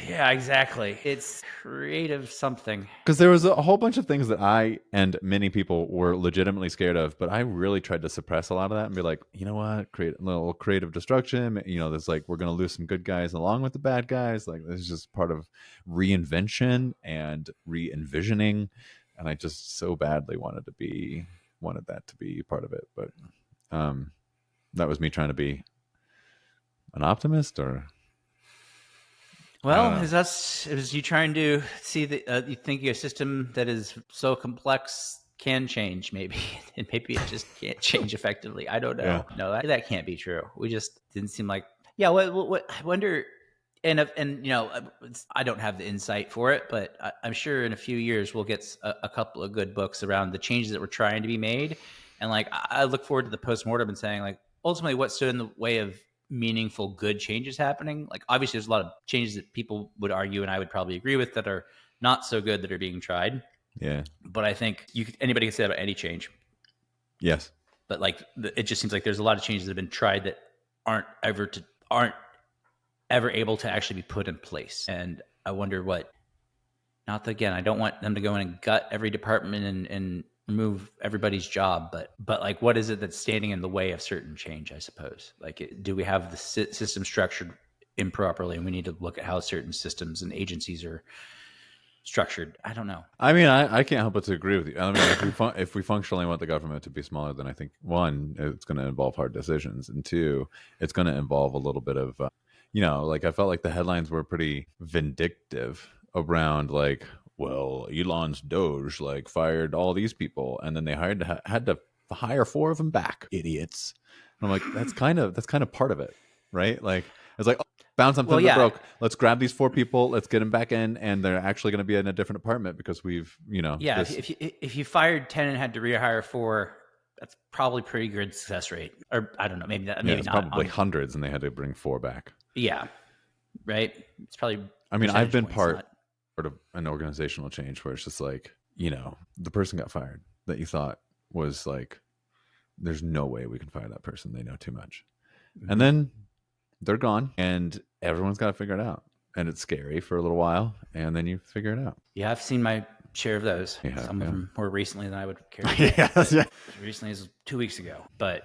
yeah, exactly. It's creative something. Because there was a whole bunch of things that I and many people were legitimately scared of, but I really tried to suppress a lot of that and be like, you know what, create a little creative destruction. There's like, we're going to lose some good guys along with the bad guys. Like, this is just part of reinvention and re-envisioning. And I just so badly wanted that to be part of it. But that was me trying to be an optimist, or Well, is you trying to see that you think a system that is so complex can change, maybe, and maybe it just can't change effectively. I don't know. Yeah. No, that can't be true. We just didn't seem like. Yeah. What I wonder, and I don't have the insight for it, but I'm sure in a few years we'll get a couple of good books around the changes that were trying to be made, and like I look forward to the postmortem and saying like ultimately what stood in the way of meaningful good changes happening. Like obviously there's a lot of changes that people would argue and I would probably agree with that are not so good that are being tried. Yeah. But I think anybody can say that about any change. Yes. But like it just seems like there's a lot of changes that have been tried that aren't ever able to actually be put in place. And I wonder what. Not that, again, I don't want them to go in and gut every department and remove everybody's job, but like, what is it that's standing in the way of certain change? I suppose. Like, do we have the system structured improperly, and we need to look at how certain systems and agencies are structured? I don't know. I mean, I can't help but to agree with you. I mean, if we functionally want the government to be smaller, then I think, one, it's going to involve hard decisions, and two, it's going to involve a little bit of, like I felt like the headlines were pretty vindictive around like, well, Elon's Doge like fired all these people, and then they had to hire 4 of them back, idiots. And I'm like, that's kind of part of it, right? Like it's like, found something Well, that yeah, broke. Let's grab these 4 people. Let's get them back in, and they're actually going to be in a different department because we've, yeah. this. If you fired 10 and had to rehire 4, that's probably pretty good success rate. Or I don't know, maybe Yeah, maybe it's not. probably hundreds, and they had to bring 4 back. Yeah, right. It's probably. I mean, I've been Points, part of an organizational change where it's just like, the person got fired that you thought was like, there's no way we can fire that person. They know too much. Mm-hmm. And then they're gone, and everyone's got to figure it out. And it's scary for a little while, and then you figure it out. Yeah, I've seen my share of those. Yeah, Some of them more recently than I would care. Yeah. As recently as 2 weeks ago. But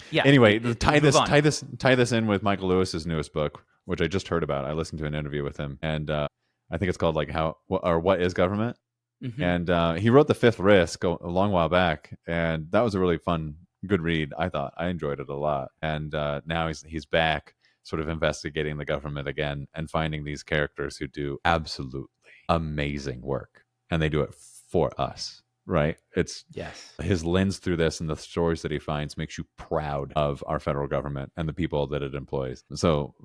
yeah. Anyway, tie this in with Michael Lewis's newest book, which I just heard about. I listened to an interview with him, and I think it's called like what is government. Mm-hmm. And he wrote The Fifth Risk a long while back, and that was a really fun, good read. I thought I enjoyed it a lot, and now he's back, sort of investigating the government again and finding these characters who do absolutely amazing work, and they do it for us. Right? It's yes. His lens through this and the stories that he finds makes you proud of our federal government and the people that it employs. So,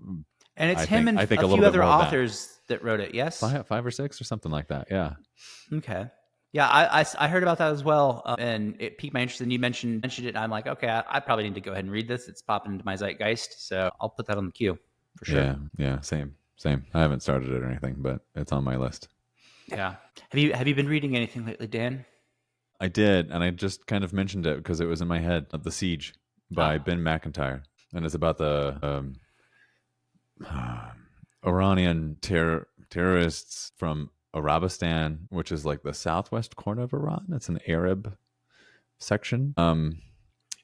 and it's him and a few other authors that wrote it. Yes, 5 or 6 or something like that. Yeah. Okay. Yeah, I heard about that as well, and it piqued my interest. And you mentioned it, and I'm like, okay, I probably need to go ahead and read this. It's popping into my zeitgeist, so I'll put that on the queue for sure. Yeah. Same. I haven't started it or anything, but it's on my list. Yeah. Have you been reading anything lately, Dan? I did, and I just kind of mentioned it because it was in my head. The Siege. by Ben McIntyre, and it's about the Iranian terrorists from Arabistan, which is like the southwest corner of Iran. It's an Arab section.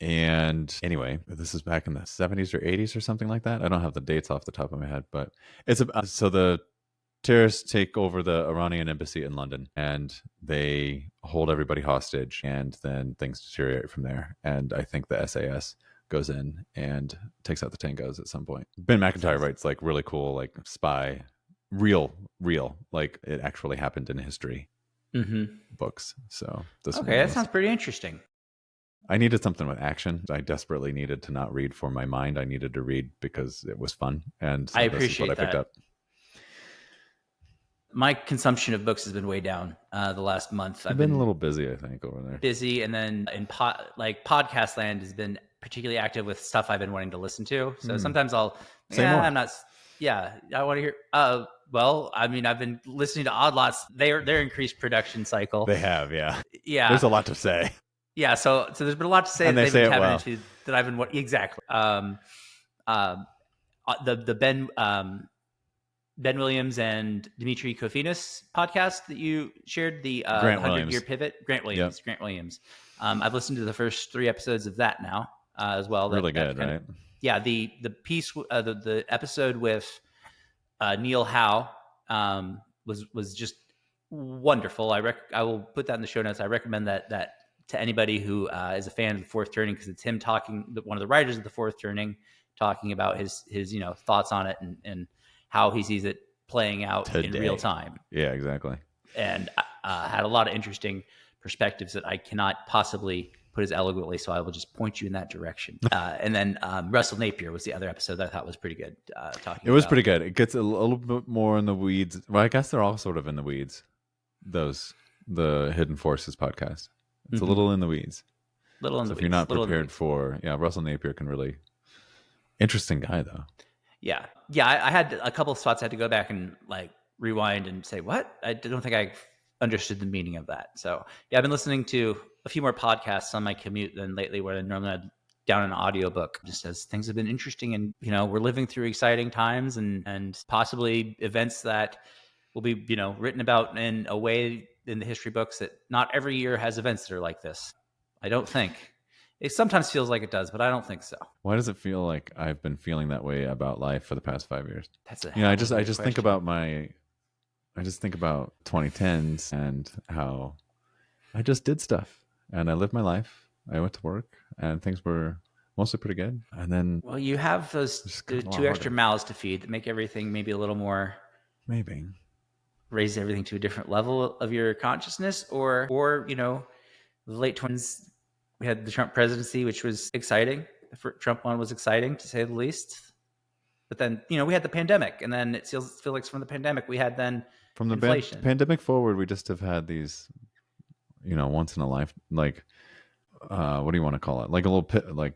And anyway, this is back in the 70s or 80s or something like that. I don't have the dates off the top of my head, but it's so the terrorists take over the Iranian embassy in London and they hold everybody hostage, and then things deteriorate from there. And I think the SAS goes in and takes out the Tangos at some point. Ben McIntyre writes like really cool, like spy, real, like it actually happened in history books. So this okay, that sounds pretty interesting. I needed something with action. I desperately needed to not read for my mind. I needed to read because it was fun, and so I this is what I picked up. My consumption of books has been way down the last month. I've been a little busy, I think, over there. Busy, and then in podcast land has been particularly active with stuff I've been wanting to listen to. So sometimes I'll, I'm not. Yeah, I want to hear. Well, I mean, I've been listening to Odd Lots. Their increased production cycle. They have, yeah. There's a lot to say. Yeah, so there's been a lot to say, and that they've been tapping into that I've been exactly. The Ben Williams and Dimitri Kofinas podcast that you shared, the 100-year pivot. Grant Williams. I've listened to the first 3 episodes of that now as well. Really good, right? Yeah, the piece, the episode with Neil Howe was just wonderful. I will put that in the show notes. I recommend that to anybody who is a fan of The Fourth Turning, because it's him talking, one of the writers of The Fourth Turning, talking about his thoughts on it and how he sees it playing out today, in real time. Yeah, exactly. And had a lot of interesting perspectives that I cannot possibly put as eloquently, so I will just point you in that direction. And then Russell Napier was the other episode that I thought was pretty good. It was pretty good. It gets a little bit more in the weeds. Well, I guess they're all sort of in the weeds. The Hidden Forces podcast. It's a little in the weeds. If you're not prepared for, Russell Napier can really interesting guy though. Yeah. I had a couple of spots I had to go back and like rewind and say, what? I don't think I understood the meaning of that. So I've been listening to a few more podcasts on my commute than lately, where I normally I'd down an audiobook, just as things have been interesting, and we're living through exciting times and possibly events that will be written about in a way in the history books that not every year has events that are like this. I don't think. It sometimes feels like it does, but I don't think so. Why does it feel like I've been feeling that way about life for the past 5 years? That's I just think about I just think about 2010s and how I just did stuff and I lived my life. I went to work and things were mostly pretty good. And then, well, you have those 2 extra mouths to feed that make everything maybe a little more, raise everything to a different level of your consciousness, or the late 20s. We had the Trump presidency, which was exciting. The Trump one was exciting, to say the least. But then, we had the pandemic, and then it feels like from the pandemic we had then from the inflation. Pandemic forward, we just have had these, once in a life, like, what do you want to call it? Like a little pit, like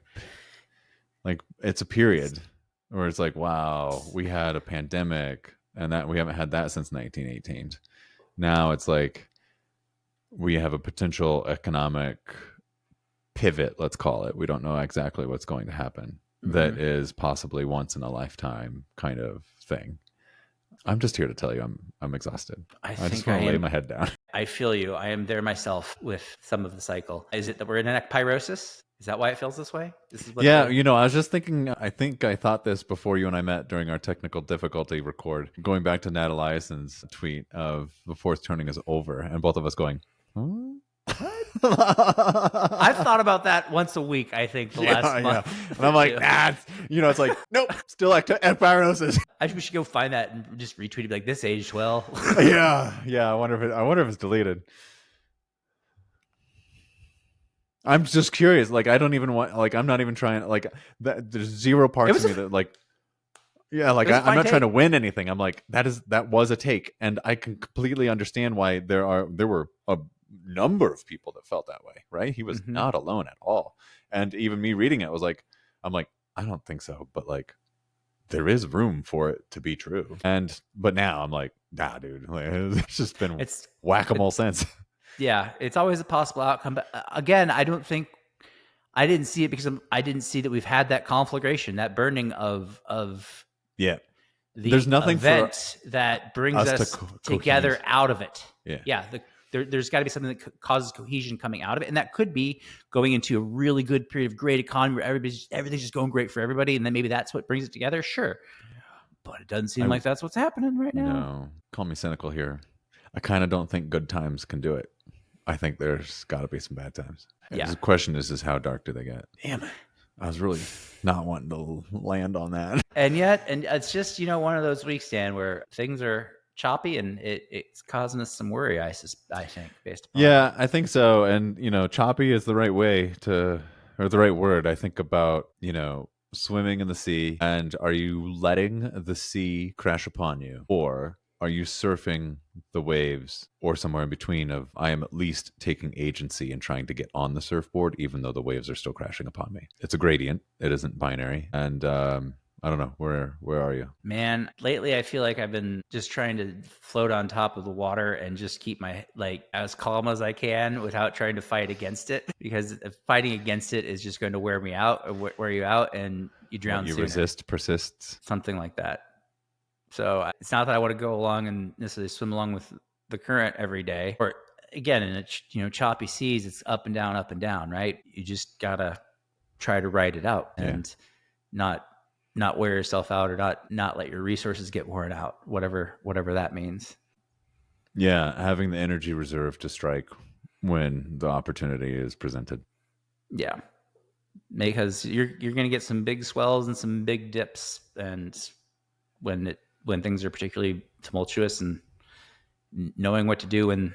it's a period where it's like, wow, we had a pandemic, and that we haven't had that since 1918. Now it's like we have a potential economic pivot, let's call it. We don't know exactly what's going to happen. That is possibly once in a lifetime kind of thing. I'm just here to tell you I'm exhausted. I just want to lay my head down. I feel you. I am there myself with some of the cycle. Is it that we're in an ecpyrosis? Is that why it feels this way? This is what I was just thinking, I think I thought this before you and I met during our technical difficulty record, going back to Nat Eliason's tweet of The Fourth Turning is over, and both of us going, huh? I've thought about that once a week, I think, the last month. Yeah. And I'm like, it's like, nope, still ecpyrosis. We should go find that and just retweet it, like, this aged well. Yeah. I wonder if it's deleted. I'm just curious. Like, I don't even want, like, I'm not even trying, like, there's zero parts of me that, like, I'm not trying to win anything. I'm like, that was a take. And I can completely understand why there were a number of people that felt that way, right? He was not alone at all. And even me reading it was like, I'm like, I don't think so, but like there is room for it to be true. But now I'm like, nah, dude, like, it's just been whack-a-mole since. Yeah, it's always a possible outcome, but again, I don't think I didn't see it because I didn't see that we've had that conflagration, that burning of Yeah. the There's nothing for event that brings us to us together cohese. out of it. Yeah. Yeah, there's got to be something that causes cohesion coming out of it, and that could be going into a really good period of great economy where everything's just going great for everybody, and then maybe that's what brings it together. Sure, but it doesn't seem like that's what's happening right now. No, call me cynical here. I kind of don't think good times can do it. I think there's got to be some bad times. Yeah. The question is how dark do they get? Damn it. I was really not wanting to land on that. And it's just, one of those weeks, Dan, where things are choppy and it's causing us some worry, I think, based upon. Yeah, I think so. And, choppy is the right way to, or the right word. I think about, swimming in the sea, and are you letting the sea crash upon you, or are you surfing the waves, or somewhere in between of I am at least taking agency and trying to get on the surfboard even though the waves are still crashing upon me? It's a gradient. It isn't binary. And I don't know, where are you? Man, lately I feel like I've been just trying to float on top of the water and just keep my as calm as I can without trying to fight against it, because if fighting against it is just going to wear me out or wear you out and you drown You sooner. resist persists. Something like that. So it's not that I want to go along and necessarily swim along with the current every day, or again, in choppy seas, it's up and down, right? You just gotta try to ride it out and not wear yourself out, or not let your resources get worn out, whatever that means. Yeah, having the energy reserve to strike when the opportunity is presented. Yeah, because you're going to get some big swells and some big dips, and when things are particularly tumultuous, and knowing what to do when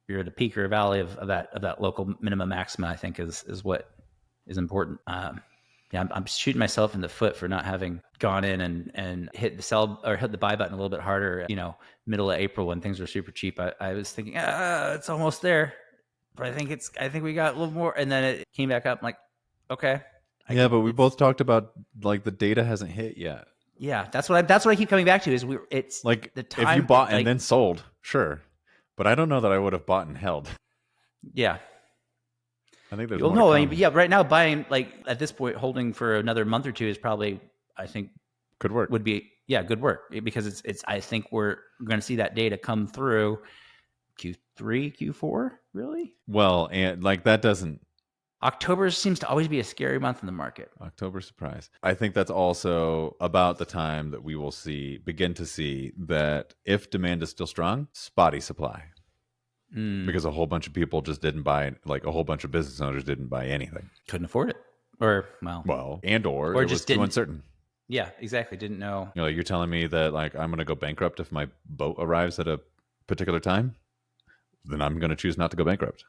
you're at a peak or a valley of that local minimum maxima, I think is what is important. I'm shooting myself in the foot for not having gone in and hit the sell or hit the buy button a little bit harder, middle of April when things were super cheap. I was thinking, it's almost there, but I think we got a little more. And then it came back up. I'm like, okay. Yeah, but we both talked about the data hasn't hit yet. Yeah, that's what I keep coming back to is it's like the time. If you bought and then sold, sure. But I don't know that I would have bought and held. Yeah. I think there's right now buying at this point, holding for another month or two is probably, I think, good work. Would be good work, because it's I think we're going to see that data come through Q3, Q4, really. Well, and that doesn't. October seems to always be a scary month in the market. October surprise. I think that's also about the time that we will begin to see that if demand is still strong, spotty supply. Because a whole bunch of people just didn't buy, a whole bunch of business owners didn't buy anything. Couldn't afford it. Or it was too uncertain. Yeah, exactly. Didn't know. You're telling me that I'm going to go bankrupt if my boat arrives at a particular time? Then I'm going to choose not to go bankrupt.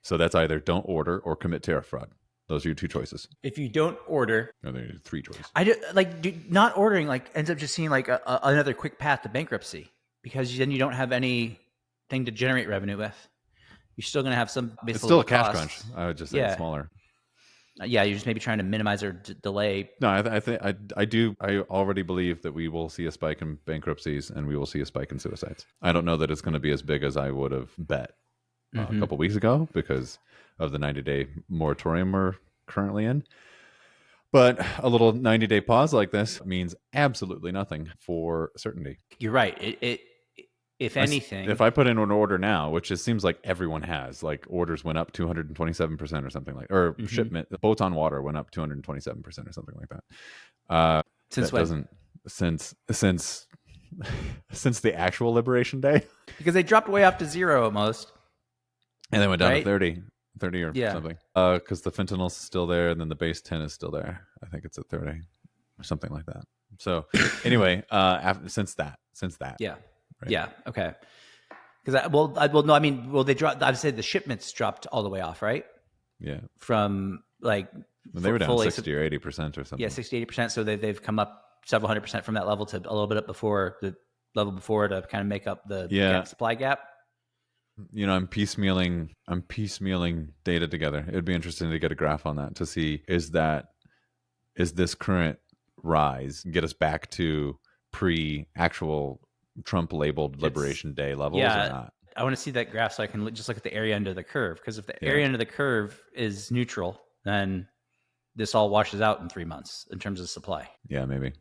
So that's either don't order or commit tariff fraud. Those are your two choices. If you don't order, there are three choices. Not ordering ends up just seeing another quick path to bankruptcy, because then you don't have anything to generate revenue with. You're still going to have some. It's still a cash crunch. I would just say it's smaller. Yeah, you're just maybe trying to minimize or delay. No, I think I do. I already believe that we will see a spike in bankruptcies and we will see a spike in suicides. I don't know that it's going to be as big as I would have bet a couple weeks ago because of the 90-day moratorium we're currently in. But a little 90-day pause like this means absolutely nothing for certainty. You're right. If anything, if I put in an order now, which it seems like everyone has, orders went up 227% or something or shipment, boats on water went up 227% or something like that. Since when? Since the actual Liberation Day, because they dropped way off to zero almost, and then went down to 30 or something. Because the fentanyl's still there, and then the base 10 is still there. I think it's at 30 or something like that. So anyway, since that, yeah. Right? Yeah. Okay. Because they dropped. I'd say the shipments dropped all the way off, right? Yeah. From they were down 60 or 80% or something. Yeah, 60, 80%. So they've come up several 100% from that level to a little bit up before the level before to kind of make up the supply gap. I'm piecemealing data together. It'd be interesting to get a graph on that to see is this current rise get us back to pre-actual Trump labeled Liberation Day levels or not? I want to see that graph so I can just look at the area under the curve, because if the area under the curve is neutral, then this all washes out in 3 months in terms of supply. Yeah, maybe.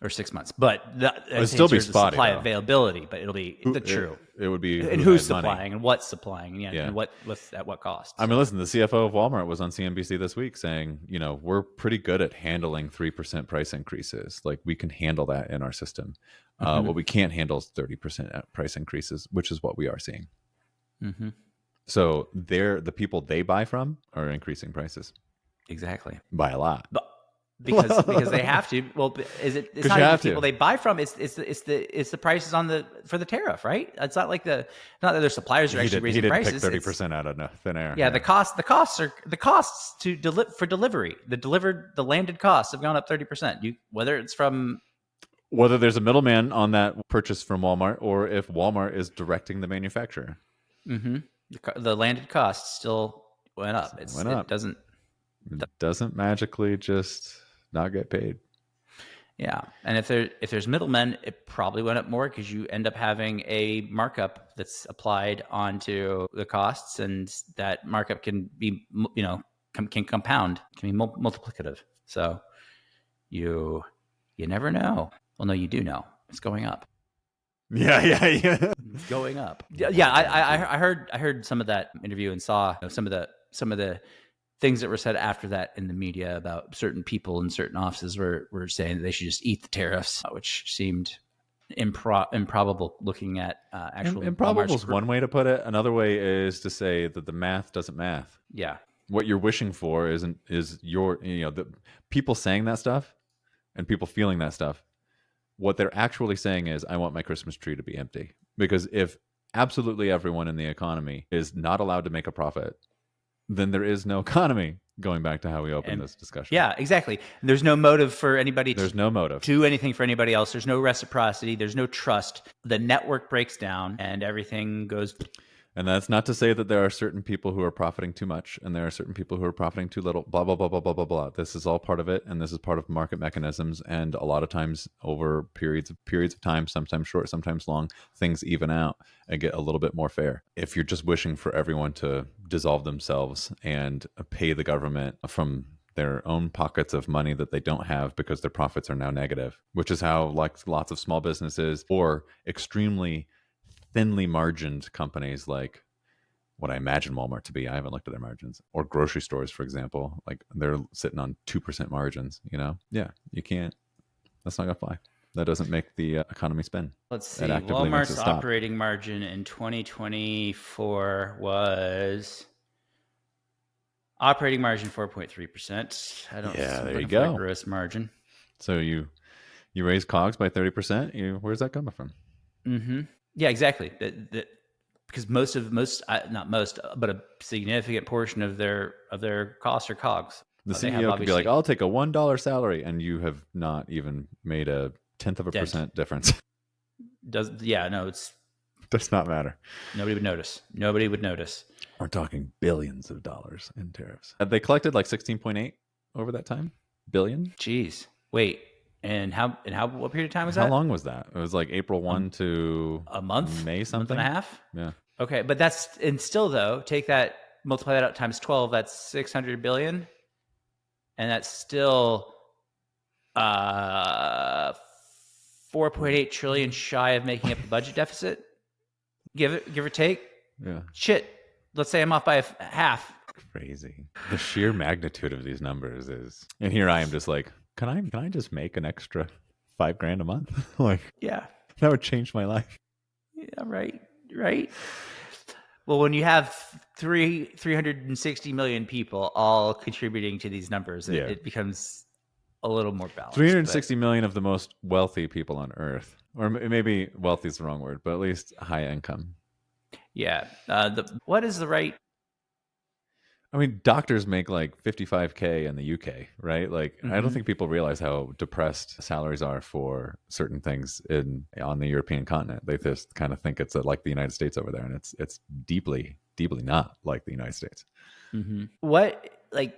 Or 6 months, but It'd still be spotty, supply though. availability. But it'll be true. It would be And who who's had money. supplying and what's supplying, Yeah. and what's at what cost. I mean, listen, the CFO of Walmart was on CNBC this week saying, we're pretty good at handling 3% price increases. Like, we can handle that in our system. What we can't handle is 30% price increases, which is what we are seeing. So the people they buy from are increasing prices. Exactly. By a lot. But because they have to. Well, it's not even the people they buy from. It's the prices for the tariff, right? It's not like not that their suppliers are actually raising prices. Pick 30% out of thin air. Yeah, the costs for delivery. The landed costs have gone up 30%. Whether there's a middleman on that purchase from Walmart, or if Walmart is directing the manufacturer. The landed costs still went up. It doesn't magically just not get paid. Yeah, and if there's middlemen, it probably went up more because you end up having a markup that's applied onto the costs, and that markup can be can compound, can be multiplicative. So you never know. Well, no, you do know. It's going up. Yeah. It's going up. Yeah. I heard some of that interview and saw some of the things that were said after that in the media about certain people in certain offices were saying that they should just eat the tariffs, which seemed improbable looking at actual. Improbable is one way to put it. Another way is to say that the math doesn't math. Yeah. What you're wishing for is the people saying that stuff and people feeling that stuff. What they're actually saying is, I want my Christmas tree to be empty. Because if absolutely everyone in the economy is not allowed to make a profit, then there is no economy, going back to how we opened this discussion. Yeah, exactly. There's no motive for anybody There's no motive to do anything for anybody else. There's no reciprocity. There's no trust. The network breaks down and everything goes. And that's not to say that there are certain people who are profiting too much and there are certain people who are profiting too little, blah, blah, blah, blah, blah, blah, blah. This is all part of it. And this is part of market mechanisms. And a lot of times over periods of time, sometimes short, sometimes long, things even out and get a little bit more fair. If you're just wishing for everyone to dissolve themselves and pay the government from their own pockets of money that they don't have because their profits are now negative, which is how like lots of small businesses or extremely thinly margined companies like what I imagine Walmart to be. I haven't looked at their margins. Or grocery stores, for example, like they're sitting on 2% margins, Yeah, you can't. That's not going to fly. That doesn't make the economy spin. Let's see. Walmart's operating margin in 2024 was operating margin 4.3%. I don't. Yeah, there you go. Gross margin. So you raise COGS by 30%. Where's that coming from? Mm-hmm. Yeah, exactly. Because not most, but a significant portion of their costs are COGS. The CEO could be like, "I'll take a $1 salary," and you have not even made a 0.1% difference. It does not matter. Nobody would notice. We're talking billions of dollars in tariffs. They collected like 16.8 over that time billion. Jeez, wait. And what period of time was that? How long was that? It was like April 1 to a month, May something, month and a half. Yeah. Okay, but still though, take that, multiply that out times 12. That's 600 billion, and that's still 4.8 trillion shy of making up the budget deficit. Give or take. Yeah. Shit. Let's say I'm off by half. Crazy. The sheer magnitude of these numbers is, and here I am just like, Can I just make an extra $5,000 a month? Like, yeah, that would change my life. Yeah, right. Well, when you have 360 million people all contributing to these numbers, it becomes a little more balanced. 360 million of the most wealthy people on Earth, or maybe wealthy is the wrong word, but at least high income. Yeah. What is the right? I mean, doctors make like 55K in the UK, right? Like, I don't think people realize how depressed salaries are for certain things on the European continent. They just kind of think it's like the United States over there, and it's deeply, deeply not like the United States. Mm-hmm.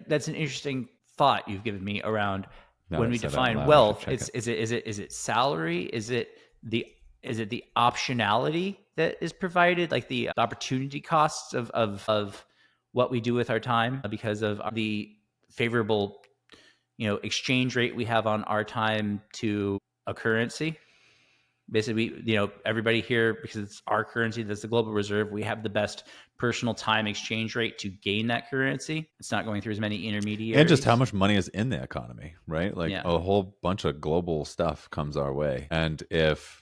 That's an interesting thought you've given me around when we define wealth. Is it salary? Is it the optionality that is provided, like the opportunity costs of what we do with our time because of the favorable, exchange rate we have on our time to a currency. Basically, everybody here, because it's our currency, that's the global reserve, we have the best personal time exchange rate to gain that currency. It's not going through as many intermediaries. And just how much money is in the economy, right? Like Yeah. a whole bunch of global stuff comes our way. And if,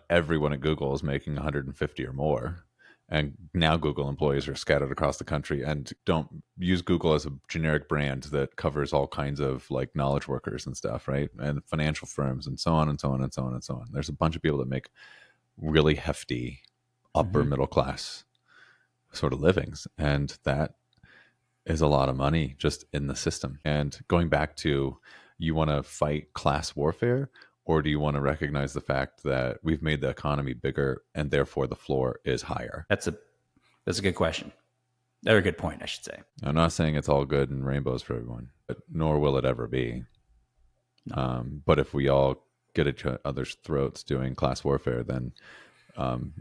everyone at Google is making 150 or more, and now Google employees are scattered across the country, and don't use Google as a generic brand that covers all kinds of like knowledge workers and stuff, right? And financial firms and so on and so on and so on and so on. There's a bunch of people that make really hefty upper middle class sort of livings. And that is a lot of money just in the system. And going back to, you want to fight class warfare, or do you want to recognize the fact that we've made the economy bigger and therefore the floor is higher? That's a good question. Or a good point, I should say. I'm not saying it's all good and rainbows for everyone, but nor will it ever be. No. But if we all get each other's throats doing class warfare, then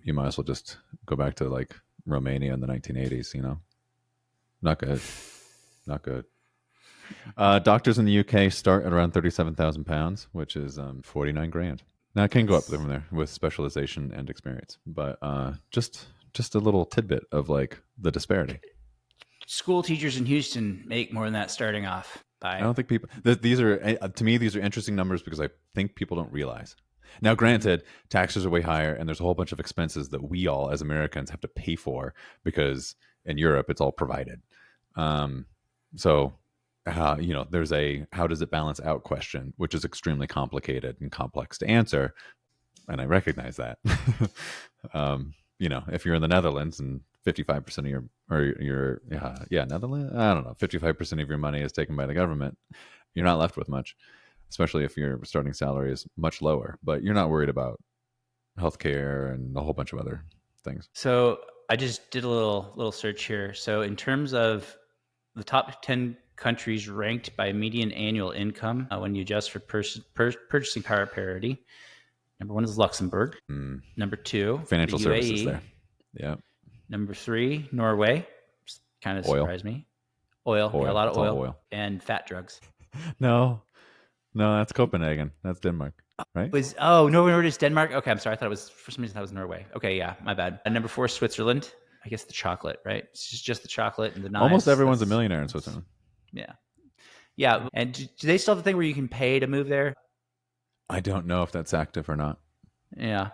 you might as well just go back to like Romania in the 1980s, Not good. Not good. Doctors in the UK start at around 37,000 pounds, which is 49 grand. Now it can go up from there with specialization and experience, but just a little tidbit of like the disparity. School teachers in Houston make more than that starting off. I don't think people, these are, to me, these are interesting numbers because I think people don't realize. Now, granted, taxes are way higher and there's a whole bunch of expenses that we all as Americans have to pay for because in Europe it's all provided. So, there's a how does it balance out question, which is extremely complicated and complex to answer. And I recognize that. If you're in the Netherlands and 55% of Netherlands, I don't know, 55% of your money is taken by the government, you're not left with much, especially if your starting salary is much lower, but you're not worried about healthcare and a whole bunch of other things. So I just did a little search here. So in terms of the top 10 countries ranked by median annual income, when you adjust for purchasing power parity, number 1 is Luxembourg. Number 2, Financial the services UAE. there. Yeah. Number 3, Norway. Kind of surprised me. Oil. Yeah, a lot of It's all oil. oil. And fat drugs. No, that's Copenhagen. That's Denmark, right? Norway is Denmark. Okay, I'm sorry. I thought it was, for some reason, that was Norway. Okay, yeah, my bad. And number 4, Switzerland. I guess the chocolate, right? It's just the chocolate and the knives. Almost everyone's a millionaire in Switzerland. Yeah. Yeah. And do they still have the thing where you can pay to move there? I don't know if that's active or not. Yeah.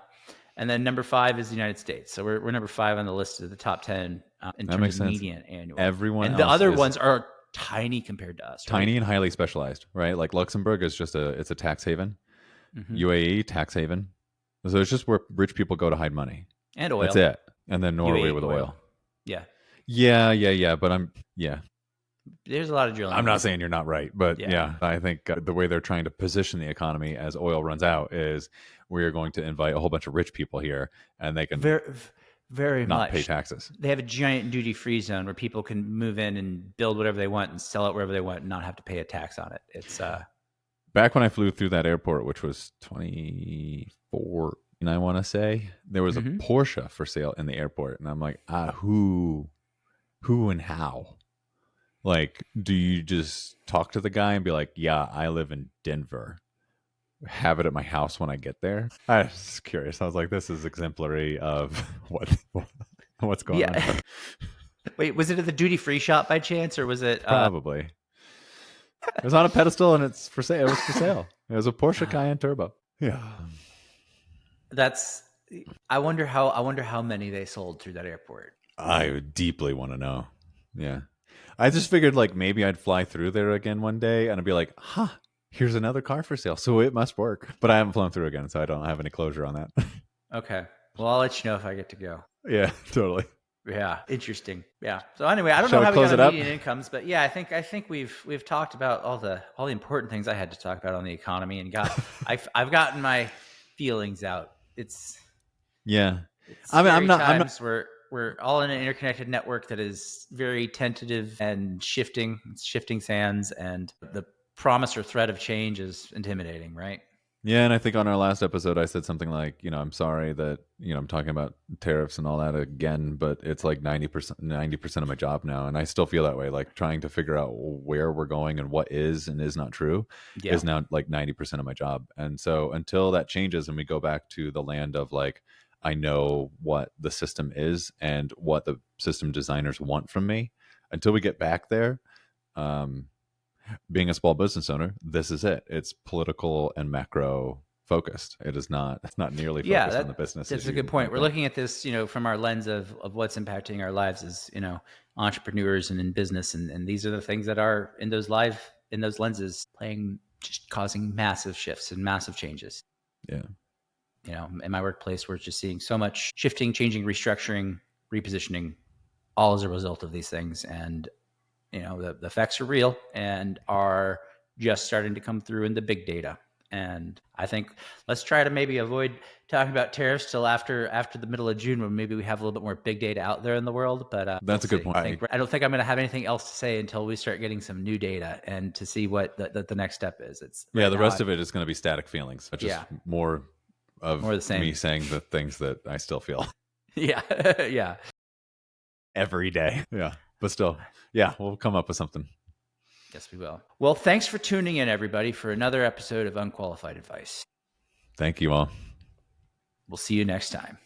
And then number 5 is the United States. So we're number 5 on the list of the top 10 in terms of median annual. Everyone and else the other ones are tiny compared to us. Right? Tiny and highly specialized, right? Like Luxembourg is just it's a tax haven. UAE, tax haven. So it's just where rich people go to hide money. And oil. That's it. And then Norway UAE with oil. Yeah. Yeah. But there's a lot of drilling. I'm not saying you're not right, but yeah I think the way they're trying to position the economy as oil runs out is we are going to invite a whole bunch of rich people here and they can very not much pay taxes. They have a giant duty-free zone where people can move in and build whatever they want and sell it wherever they want and not have to pay a tax on it. It's back when I flew through that airport, which was 24, and I want to say there was a Porsche for sale in the airport, and I'm like, who and how? Like, do you just talk to the guy and be like, yeah, I live in Denver, have it at my house when I get there? I was curious. I was like, this is exemplary of what's going on. Wait, was it at the duty-free shop by chance, or was it probably? It was on a pedestal and it's for sale. It was for sale. It was a Porsche Cayenne Turbo. Yeah. I wonder how many they sold through that airport. I would deeply want to know. Yeah. I just figured like maybe I'd fly through there again one day and I'd be like, here's another car for sale. So it must work. But I haven't flown through again, so I don't have any closure on that. Okay. Well, I'll let you know if I get to go. Yeah, totally. Yeah, interesting. Yeah. So anyway, I don't know how we got on median incomes, but yeah, I think we've talked about all the important things I had to talk about on the economy, and I've gotten my feelings out. I'm not. We're all in an interconnected network that is very tentative and shifting. It's shifting sands, and the promise or threat of change is intimidating, right? Yeah, and I think on our last episode, I said something like, I'm sorry that I'm talking about tariffs and all that again, but it's like 90% of my job now, and I still feel that way. Like trying to figure out where we're going and what is and is not true Yeah. is now like 90% of my job. And so until that changes and we go back to the land of like, I know what the system is and what the system designers want from me. Until we get back there, um, being a small business owner, this is it. It's political and macro focused. It's not nearly Yeah, focused on the business as that's a good you point. might We're think. looking at this, from our lens of what's impacting our lives as, entrepreneurs and in business. And these are the things that are in those lenses playing, just causing massive shifts and massive changes. Yeah. In my workplace, we're just seeing so much shifting, changing, restructuring, repositioning, all as a result of these things. And, the effects are real and are just starting to come through in the big data. And I think let's try to maybe avoid talking about tariffs till after the middle of June, when maybe we have a little bit more big data out there in the world. But we'll That's a good see. point. I don't think I'm going to have anything else to say until we start getting some new data and to see what the next step is. It's Yeah, right the now, rest of it is going to be static feelings. Just yeah, more more of of the me same. saying the things that I still feel Yeah, yeah. every day. Yeah. But still, yeah, we'll come up with something. Yes, we will. Well, thanks for tuning in, everybody, for another episode of Unqualified Advice. Thank you all. We'll see you next time.